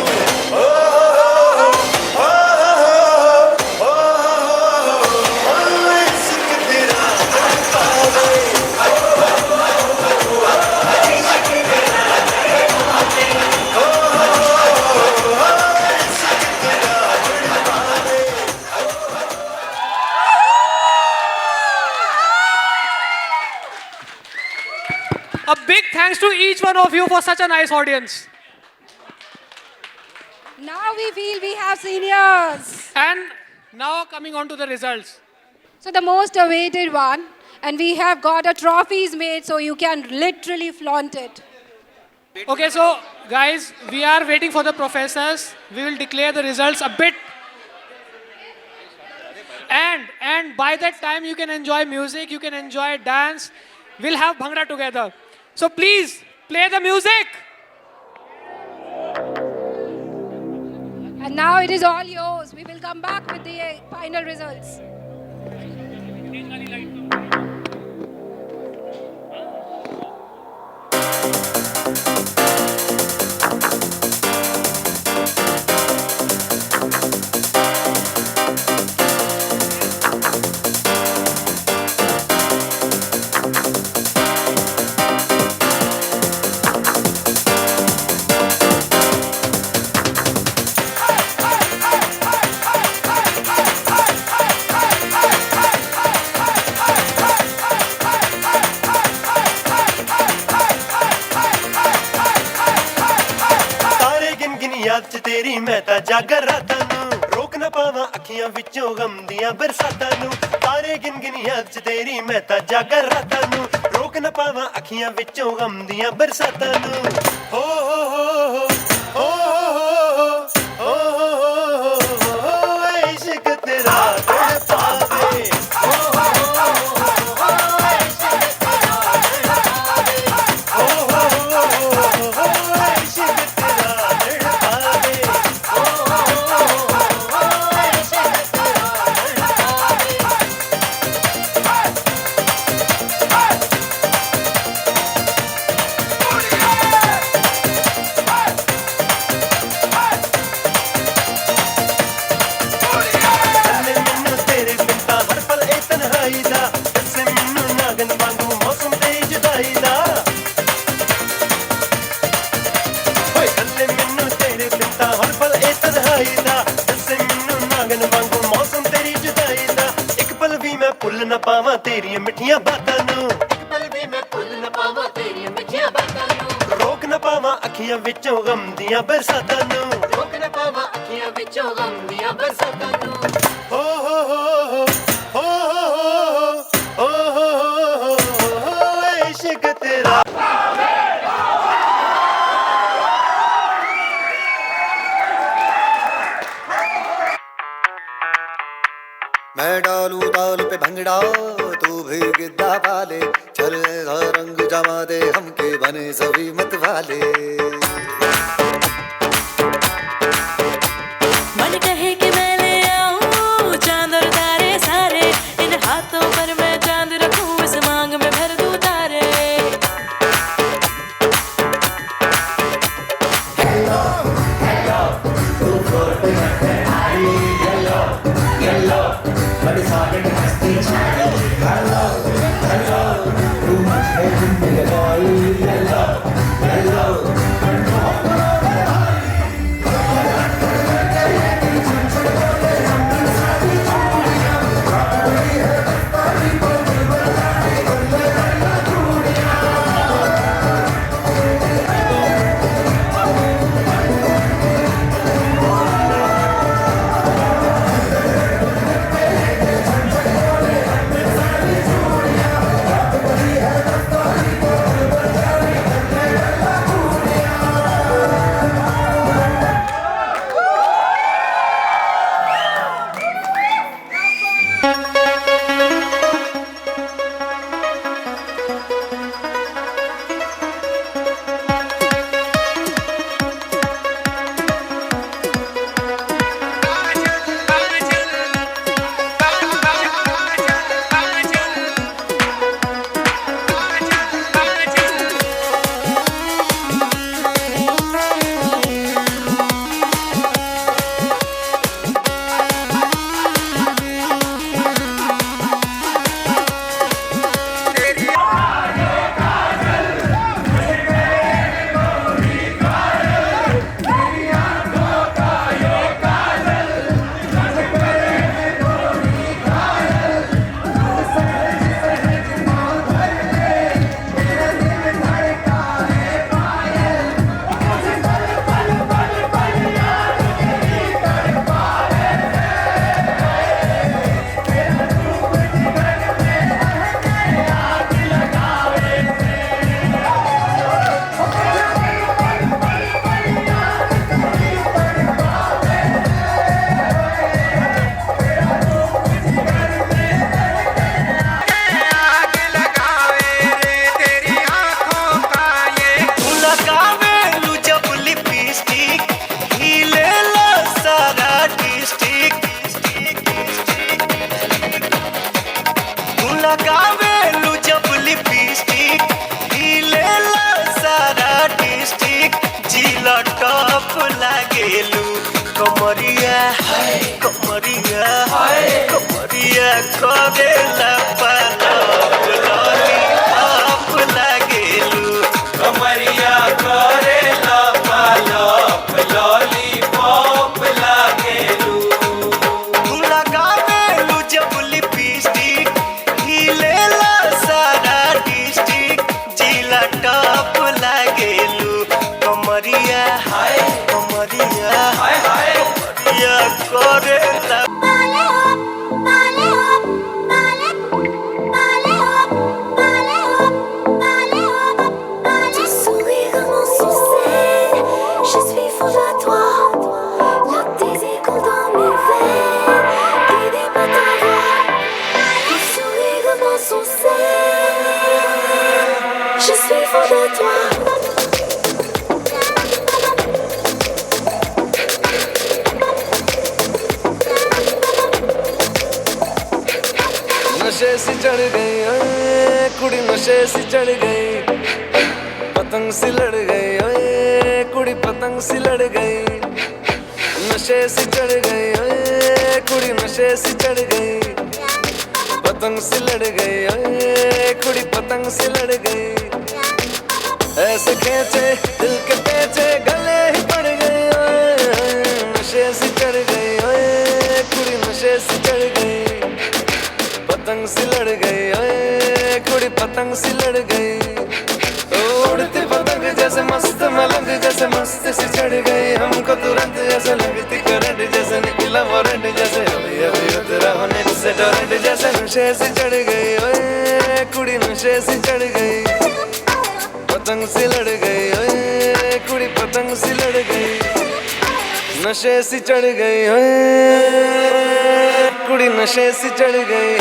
A big thanks to each one of you for such a nice audience. Now we feel we have seniors. And now coming on to the results. So the most awaited one, and we have got a trophies made so you can literally flaunt it. Okay, so guys, we are waiting for the professors. We will declare the results a bit. And by that time you can enjoy music, you can enjoy dance. We'll have Bhangra together. So please, play the music. And now it is all yours. We will come back with the final results. ਯਾਦ ਚ ਤੇਰੀ ਮੈਂ ਤਾਂ ਜਾਗਰ ਰਾਤਾਂ ਨੂੰ ਰੋਕ ਨਾ ਪਾਵਾਂ ਅੱਖੀਆਂ ਵਿੱਚੋਂ ਗਮ ਦੀਆਂ ਬਰਸਾਤਾਂ ਨੂੰ ਤਾਰੇ ਗਿਣ ਗਿਣ ਯਾਦ ਚ ਤੇਰੀ ਮੈਂ ਤਾਂ ਜਾਗਰ ਰਾਤਾਂ ਨੂੰ ਰੋਕ ਨਾ ਪਾਵਾਂ ਅੱਖੀਆਂ ਵਿੱਚੋਂ ਗਮ ਦੀਆਂ ਬਰਸਾਤਾਂ ਨੂੰ ਹੋ ਹੋ ਹੋ ਹੋ ਹੋ ਇਸ਼ਕ ਤੇਰਾ ਤੜਪਾਵੇ ਨਾ ਪਾਵਾਂ ਤੇਰੀਆਂ ਮਿੱਠੀਆਂ ਬਾਤਾਂ ਨੂੰ ਇੱਕ ਪਲ ਵੀ ਮੈਂ ਭੁੱਲ ਨਾ ਪਾਵਾਂ ਤੇਰੀਆਂ ਮਿੱਠੀਆਂ ਬਾਤਾਂ ਨੂੰ ਰੋਕ ਨਾ ਪਾਵਾਂ ਅੱਖੀਆਂ ਵਿੱਚੋਂ ਗਮ ਦੀਆਂ ਬਰਸਾਤਾਂ ਨੂੰ ਰੋਕ ਨਾ ਪਾਵਾਂ ਅੱਖੀਆਂ ਵਿੱਚੋਂ ਗਮ ਦੀਆਂ रब सकनू हो हो हो हो हो हो इश्क तेरा मैं डालू ताल पे भंगड़ा तू भी गिद्दा पाले चल ऐसा रंग जमा दे हमके बने सभी मत वाले मन कहे कि मैं ले आऊं चांद और तारे सारे इन हाथों पर मैं चांद रखूं इस मांग में भर दूं तारे कमरिया कमरिया कमरिया करेला पालक लॉलीपॉप लागेलू कमरिया करेला पालक लॉलीपॉप लागेलू तू लगावेलू जब लिपस्टिक हिलेला सारा डिस्ट्रिक्ट जिला टॉप लागेलू कमरिया कमरिया कमरिया करेला नशे से चढ़ गई ओए कुड़ी नशे से चढ़ गई पतंग सी लड़ गई ओए कुड़ी पतंग सी लड़ गई नशे से चढ़ गई ओए कुड़ी नशे से चढ़ गई पतंग सी लड़ गई ओए कुड़ी पतंग सी लड़ गई ऐसे खेचे दिल के पेचे गले ही पड़ गई ओए नशे से चढ़ गई ओए कुड़ी नशे से चढ़ गई पतंग सी लड़ गई ओए कुड़ी पतंग सी लड़ गई उड़ती पतंग जैसे मस्त मलंग जैसे मस्त सी चढ़ गई हमको तुरंत ऐसे लगती करंट जैसे निकला मोर नशे से चढ़ गई ओए कुड़ी नशे से चढ़ गई पतंग से लड़ गई ओए कुड़ी पतंग से लड़ गई नशे से चढ़ गई ओए कुड़ी नशे से चढ़ गई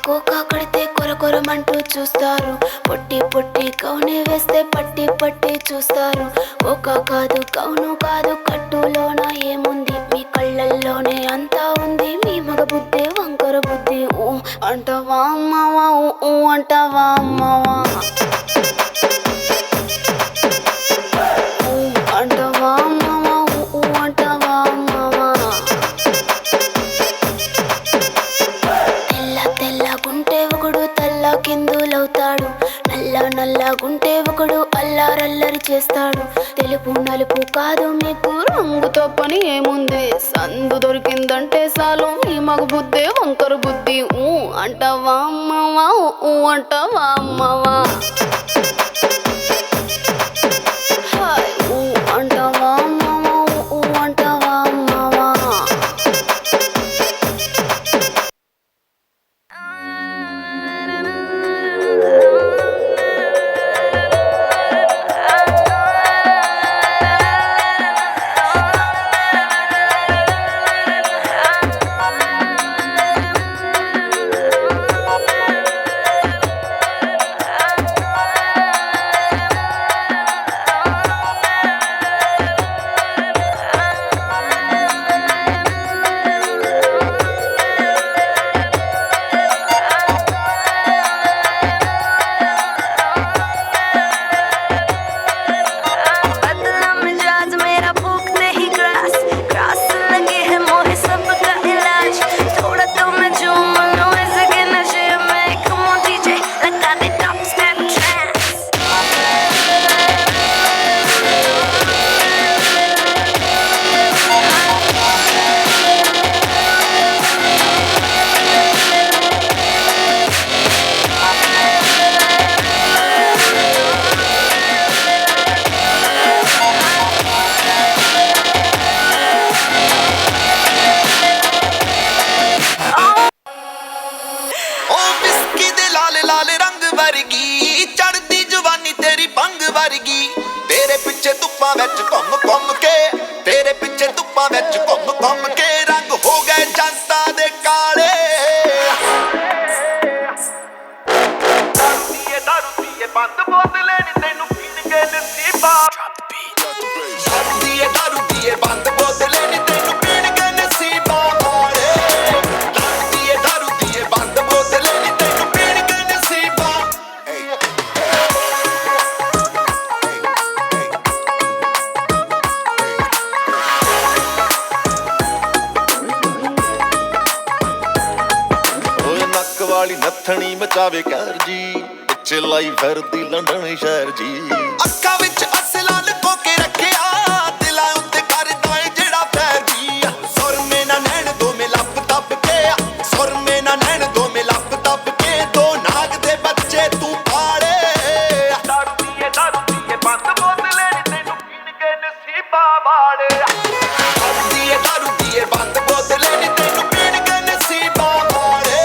కోకా కడితే కొరకొరమంటూ చూస్తారు పొట్టి పొట్టి కౌనే వేస్తే పట్టి పట్టి చూస్తారు కోకా కాదు కౌను కాదు కట్టులోన ఏముంది మీ కళ్ళల్లోనే అంతా ఉంది మీ మగ బుద్ధి వంకర బుద్ధి ఊ అంటావా అమ్మవా ఊ అంటావా అమ్మవా ఊ అంటావా అమ్మవా ఊ అంటావా అమ్మవా తెల్లగుంటే ఒకడు తల్ల కిందులవుతాడు నల్లగుంటే ఒకడు అల్లారల్లరి చేస్తాడు తెలుపు నలుపు కాదు మీకు రంగుతో పని ఏముంది సందు దొరికిందంటే చాలు ఈ మగ బుద్ధి వంకర బుద్ధి ఊ అంటావా అమ్మవా ఊ అంటావా అమ్మవా హాయ్ ఊ అంటావా అమ్మవా ఊ అంటావా అమ్మవా ਵਾਲੀ ਨੱਥਣੀ ਮਚਾਵੇ ਕਹਿਰ ਜੀ ਪਿੱਛੇ ਲਾਈ ਫਿਰਦੀ ਲੰਡਨ ਸ਼ਹਿਰ ਜੀ ਅੱਖਾਂ ਵਿੱਚ ਅਸਲਾ ਲੁਕੋ ਕੇ ਰੱਖਿਆ ਦਿਲਾਂ ਉੱਤੇ ਕਰਦਾ ਏ ਜਿਹੜਾ ਫੈਰ ਜੀ ਸੁਰਮੇ ਨਾ ਨੈਣ ਦੋਵੇਂ ਲੱਭ ਦੱਬ ਕੇ ਸੁਰਮੇ ਨਾ ਨੈਣ ਦੋਵੇਂ ਲੱਭ ਦੱਬ ਕੇ ਦੋ ਨਾਗ ਦੇ ਬੱਚੇ ਤੂੰ ਪਾੜੇ ਦਾਰੂ ਪੀਏ ਬੰਦ ਬੋਤਲੇ ਨੀ ਤੈਨੂੰ ਪੀਣ ਕੇ ਨਸੀਬਾਂ ਵਾੜੇ ਦਾਰੂ ਪੀਏ ਬੰਦ ਬੋਤਲੇ ਨੀ ਤੈਨੂੰ ਪੀਣ ਕੇ ਨਸੀਬਾਂ ਵਾੜੇ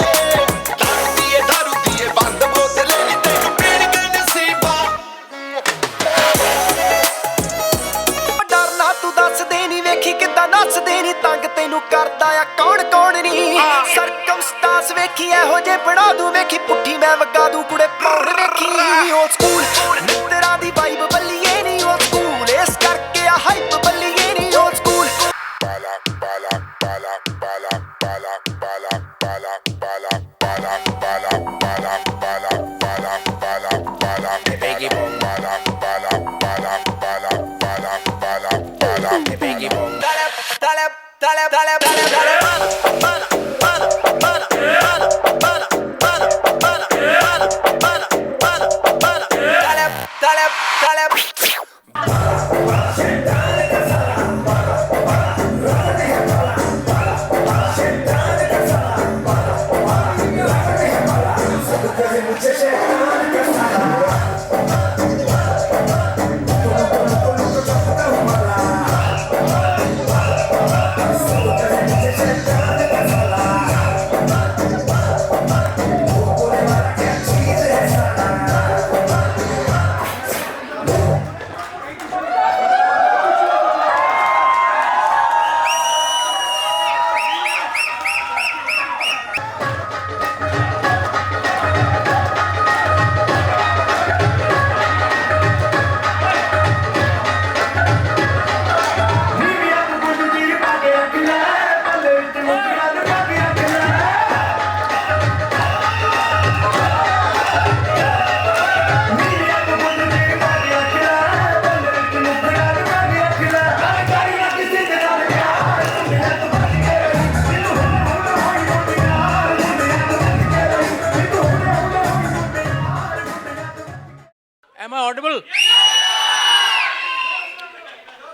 Am I audible?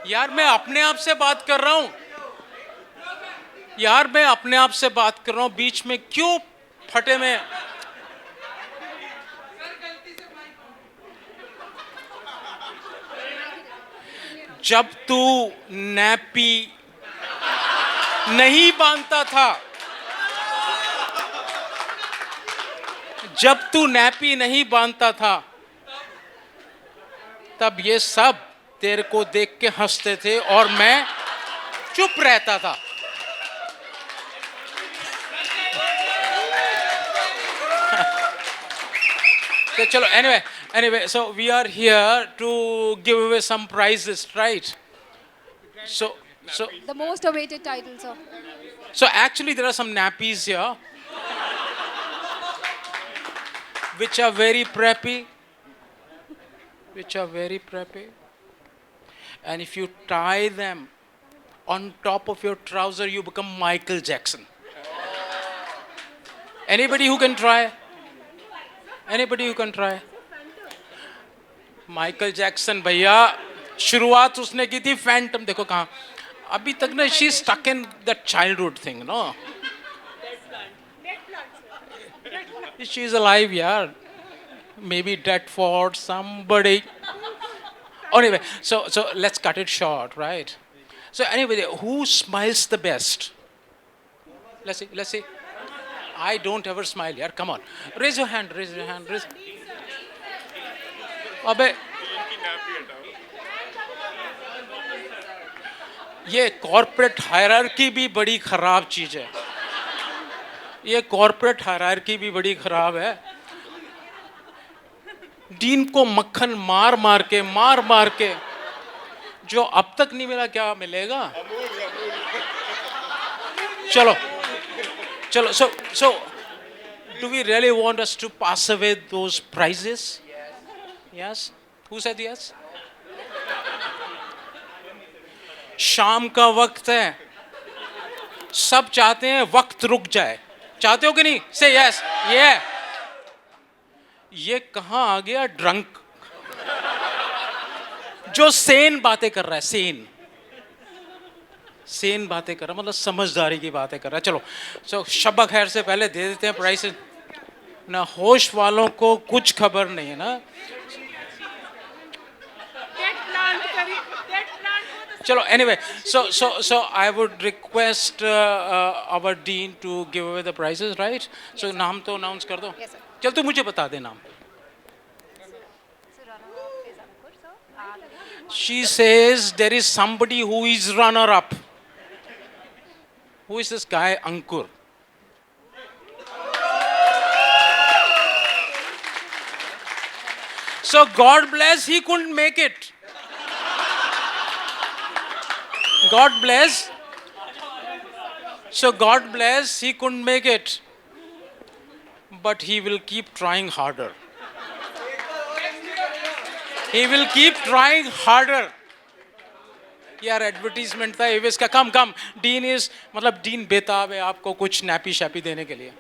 यार मैं अपने आप से बात कर रहा हूं, यार मैं अपने आप से बात कर रहा हूं, बीच में क्यों फटे में? जब तू नैपी नहीं बांधता था, जब तू नैपी नहीं बांधता था, तब ये सब तेरे को देख के हंसते थे और मैं चुप रहता था। तो चलो, anyway, so we are here to give away some prizes, right? So The most awaited title, sir. So actually there are some nappies here which are very preppy. And if you tie them on top of your trouser, you become Michael Jackson. Anybody who can try? Michael Jackson, भैया शुरुआत उसने की थी Phantom, देखो कहाँ अभी तक ना, she is stuck in that childhood thing, no? She is alive, यार. Maybe Deadford, somebody. Anyway, so let's cut it short, right? So anyway, who smiles the best? Let's see. I don't ever smile, yaar. Come on. Raise your hand. अबे ये corporate hierarchy भी बड़ी खराब चीज है. Dean को मक्खन मार मार के जो अब तक नहीं मिला, क्या मिलेगा? चलो, so do we really want us to pass away those prizes? Yes? Who said yes? शाम का वक्त है, सब चाहते हैं वक्त रुक जाए. चाहते हो कि नहीं? Say yes. Yeah. ये कहाँ आ गया ड्रंक जो सेन बातें कर रहा है, सेन बातें कर रहा है, मतलब समझदारी की बातें कर रहा है. चलो, सो शब खैर से पहले दे देते हैं प्राइस ना. होश वालों को कुछ खबर नहीं है ना. चलो, anyway, so I would request our dean to give away the prizes, right? So नाम तो announce कर दो. Yes, sir. चल तू मुझे बता दे नाम. She says there is somebody who is runner up. Who is this guy? Ankur. So God bless, he couldn't make it. God bless. So God bless, he couldn't make it. But he will keep trying harder. He will keep trying harder. यार advertisement था एवेस का. कम dean is, मतलब dean बेताब है आपको कुछ nappy शैपी देने के लिए.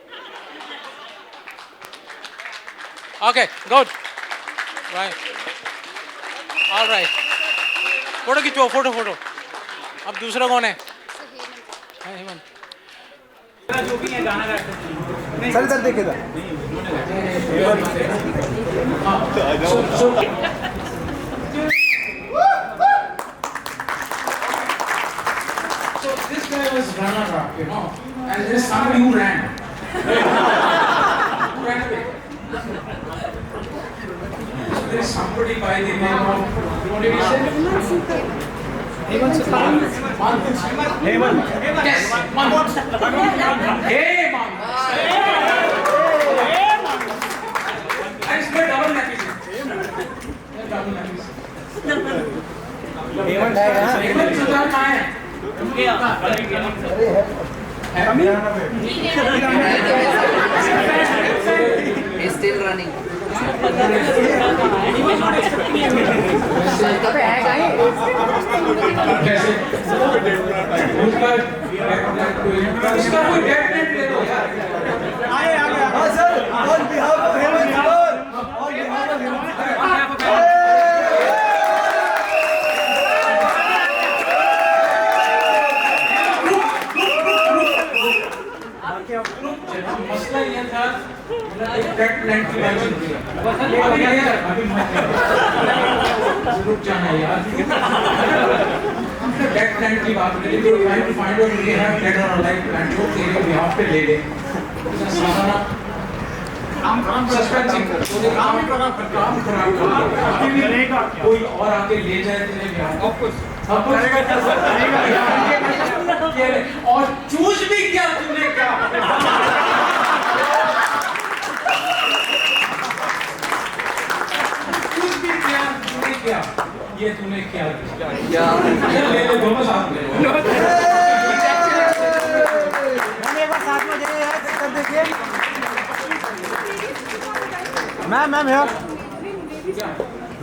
Okay, good, right, alright. Photo खींचो, फोटो. अब दूसरा कौन है? हेमंत. जो भी है गाना गाते हैं. सर इधर देखिए. So this guy was runner-up, you know, and there's somebody who ran. Who ran away. So there's somebody by the name of, what did he say? Hemant. Yes, Hemant. Hey, Mom. I spent double nappies. Hemant Sudhar Maya. He's still running. उसका कोई definite ले लो यार sir on behalf of Hemant sir on behalf of मसला ये था date plan की बात चल रही है अभी मत रुक जाना यार डेट प्लान की बात हो रही है trying to find out we have date on life plan जो तेरे बिहाफ पे ले ले सारा सस्पेंसिंग काम खराब कोई और आके ले जाए तेरे बिहाफ और चूज भी क्या तूने क्या चूज भी क्या तूने क्या ये तूने क्या ले ले दोनों साथ ले लो एक बार साथ में जाइए यार कर देखिए मैम यार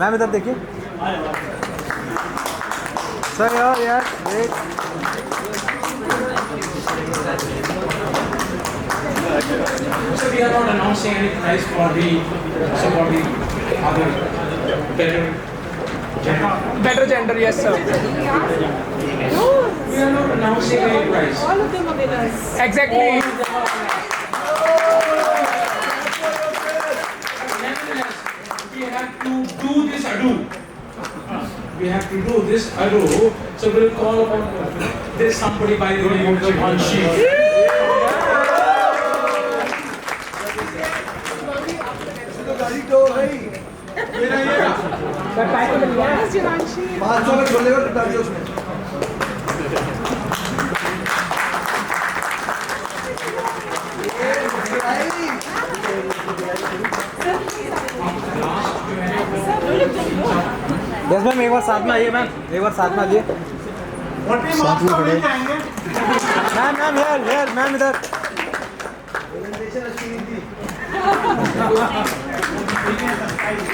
मैम इधर देखिए सर यार wait So we are not announcing any prize for the other better gender, yes sir. We are not announcing any prize. All of them are winners. Exactly. We have to do this ado. So we'll call upon there's somebody by the name of Jivanshi. गाड़ी तो भाई मेरा ये 500 में छोड़ लेगा तो डालिए उसमें यस मैम एक बार साथ में आइए मैम एक बार साथ में आइए साथ में खड़े मैम हेयर मैम इधर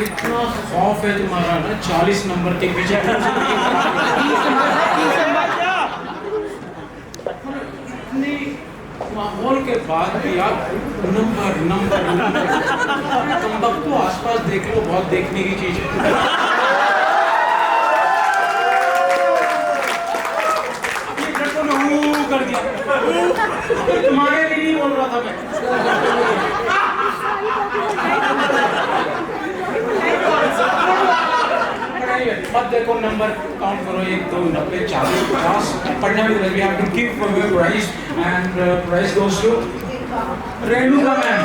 इतना खौफ है तुम्हारा ना 40 नंबर के पीछे इतनी माहौल के बाद भी आप नंबर तो आसपास देख लो बहुत देखने की चीज है कर दिया तुम्हारे लिए नहीं बोल रहा था मैं मत देखो नंबर काउंट करो 1 2 90 40 50 पढ़ने में we have to give prize and prize goes to Renuka ma'am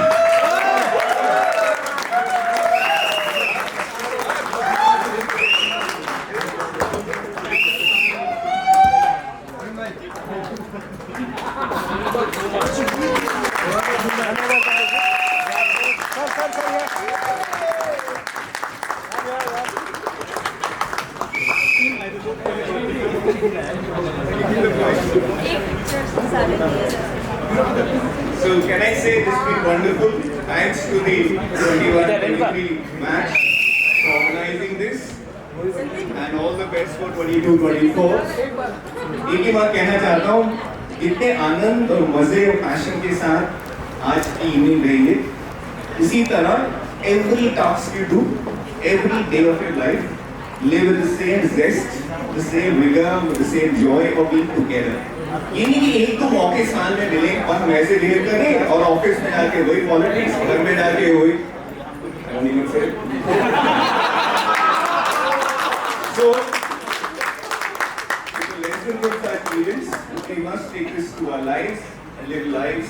So can I say this has been wonderful? Thanks to the 21-23 match for organizing this, and all the best for 22-24. एक ही बात कहना चाहता हूँ, इतने आनंद और मजे और पैशन के साथ आज की इवनिंग रही है. इसी तरह every task you do, every day of your life, live with the same zest, the same vigor, with the same joy of being together. ये नहीं कि एक तो मौके साल में मिले और वैसे बिहेव करें और ऑफिस में जाके वही पॉलिटिक्स, घर में जाके वही would say. So, to lessen this experience, we must take this to our lives and live lives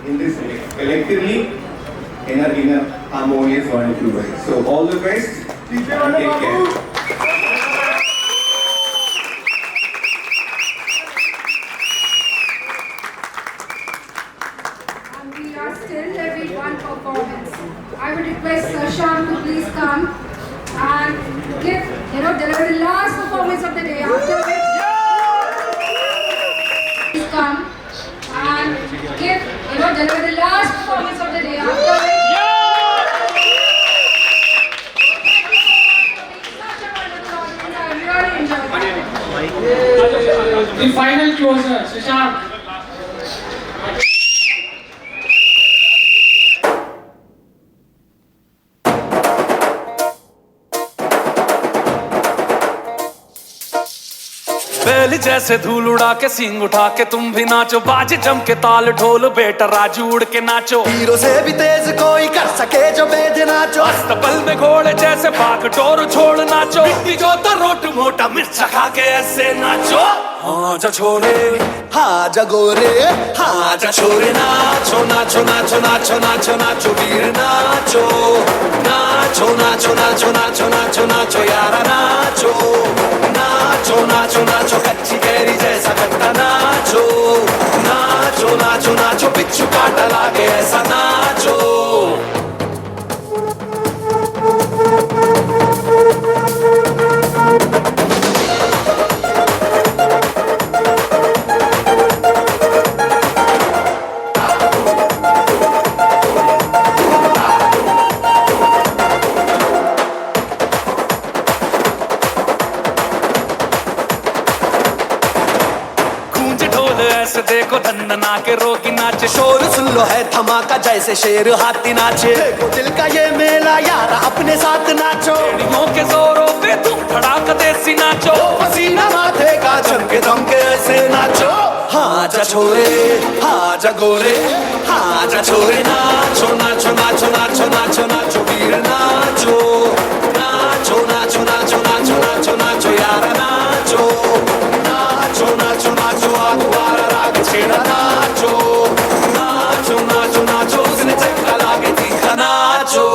in this way, collectively, in a harmonious, wonderful way. So, all the best and take care. We are still left with one performance. I would request Shashank to please come and give, deliver the last performance of the day. After which, please come and give, deliver the last performance of the day. After which, I really enjoyed it. The final closer, Shashank. बैल जैसे धूल उड़ा के सींग उठा के तुम भी नाचो, बाज जम के ताल ढोल बेटा राजू उड़ के नाचो। हीरो से भी तेज कोई कर सके जो बेद नाचो, अस्तबल में घोड़े जैसे भाग डोर छोड़ नाचो। मिट्टी जो रोट मोटा मिर्चा खा के ऐसे नाचो। हाँ जा छोरे, हाँ जा गोरे, हाँ जा छोरे नाचो नाचो नाचो नाचो नाचो नाचो वीर नाचो नाचो नाचो नाचो नाचो नाचो नाचो यारा नाचो नाचो नाचो नाचो कच्ची कैरी जैसा कट्टा नाचो नाचो नाचो नाचो बिच्छू काटा लागे ऐसा नाचो। देखो धन्ना के रोगी नाचे, शोर सुन लो है धमाका जैसे शेर हाथी नाचे। देखो दिल का ये मेला यार अपने साथ नाचो, एड़ियों के जोरों पे तुम धड़ाक देसी नाचो। पसीना माथे का चमके दमके ऐसे नाचो। हाँ जा छोरे, हाँ जा गोरे, हाँ जा छोरे नाचो नाचो नाचो नाचो नाचो नाचो वीर नाचो नाचो नाचो नाचो नाचो नाचो नाचो यारा नाचो नाचो नाचो नाचो आगुवारा राग छेड़ा नाचो नाचो नाचो नाचो उसने चक्का लागे तीखा नाचो।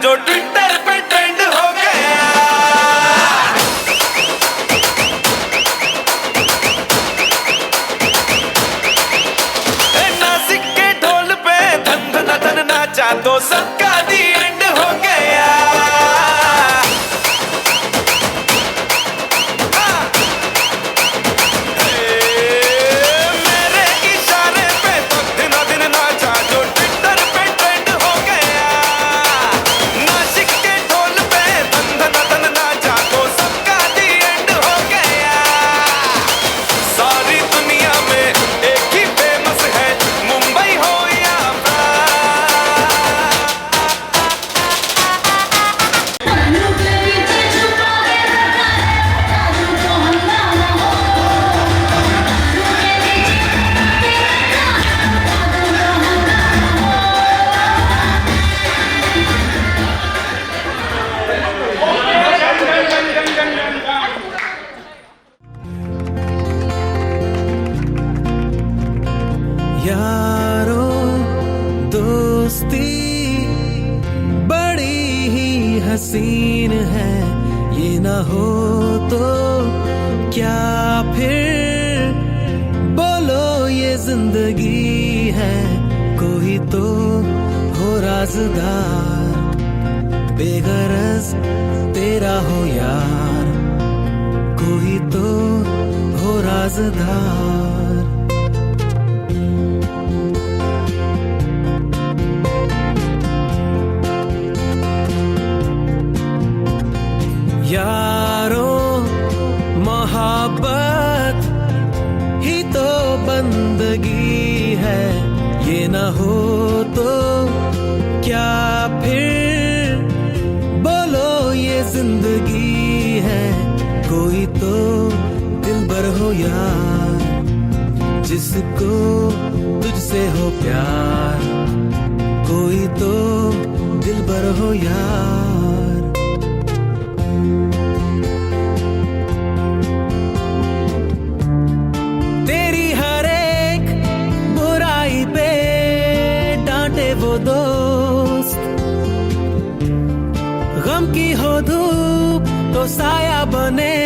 जो ट्विटर पे ट्रेंड हो गया, नासिक के ढोल पे धन धन धन नाचा तो सबका दी एंड हो गया। मेरे इशारे पे तो दिन दिन नाचा जो ट्विटर पे ट्रेंड हो गया। नासिक के ढोल पे धन धन धन नाचा तो सबका दी एंड हो गया। सारी दुनिया में एक ही फेमस है, मुंबई हो या यारो दोस्ती बड़ी ही हसीन है, ये ना हो तो क्या फिर बोलो ये जिंदगी है। कोई तो हो राज़दार, बेगरज तेरा हो यार, कोई तो हो राज़दार। यारो मोहब्बत ही तो बंदगी है, ये ना हो तो क्या फिर बोलो ये जिंदगी है। कोई तो दिलबर हो यार, जिसको तुझसे हो प्यार, कोई तो दिलबर हो यार। तेरी हर एक बुराई पे डांटे वो दोस्त, गम की हो धूप तो साया बने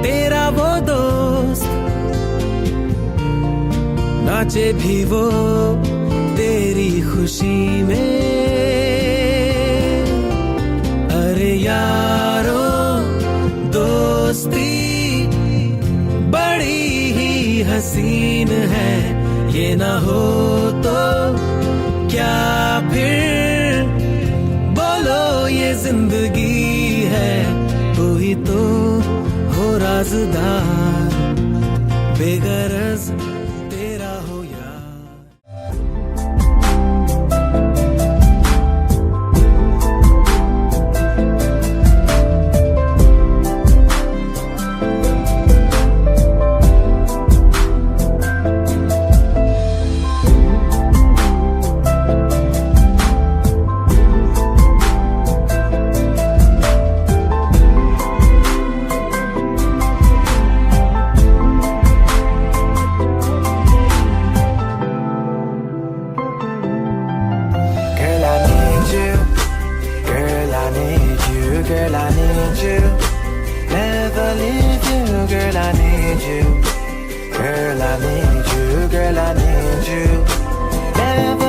तेरा वो दोस्त। नाचे भी वो तेरी खुशी में, अरे यारो दोस्ती बड़ी ही हसीन है, ये ना हो तो क्या फिर बोलो ये जिंदगी है। कोई तो हो राज़दार, बेगरज तेरा हो यार। Girl, I need you. Never leave you. Girl, I need you. Girl, I need you. Girl, I need you. Never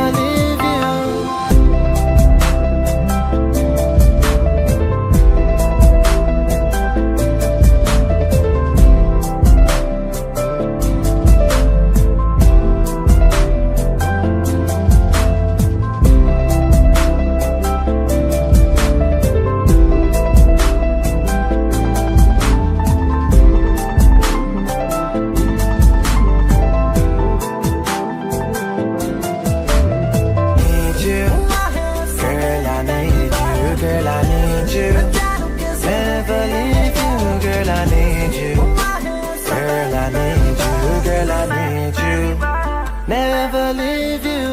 leave you. Never leave you.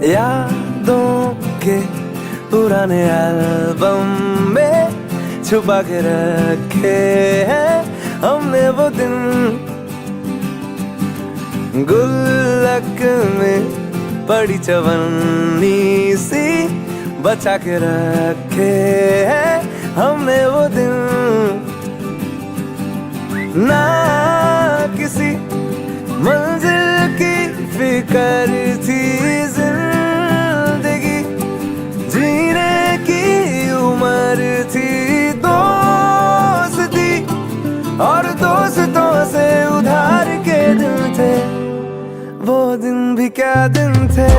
यादों के पुराने एल्बम में छुपा के रखे हैं हमने वो दिन, गुल्लक में पड़ी चवन्नी सी बचा के रखे हैं हमने वो दिन। ना किसी मंजिल की फिक्र थी, जिंदगी जीने की उम्र थी, दोस्ती और दोस्तों से उधार के दिन थे, वो दिन भी क्या दिन थे।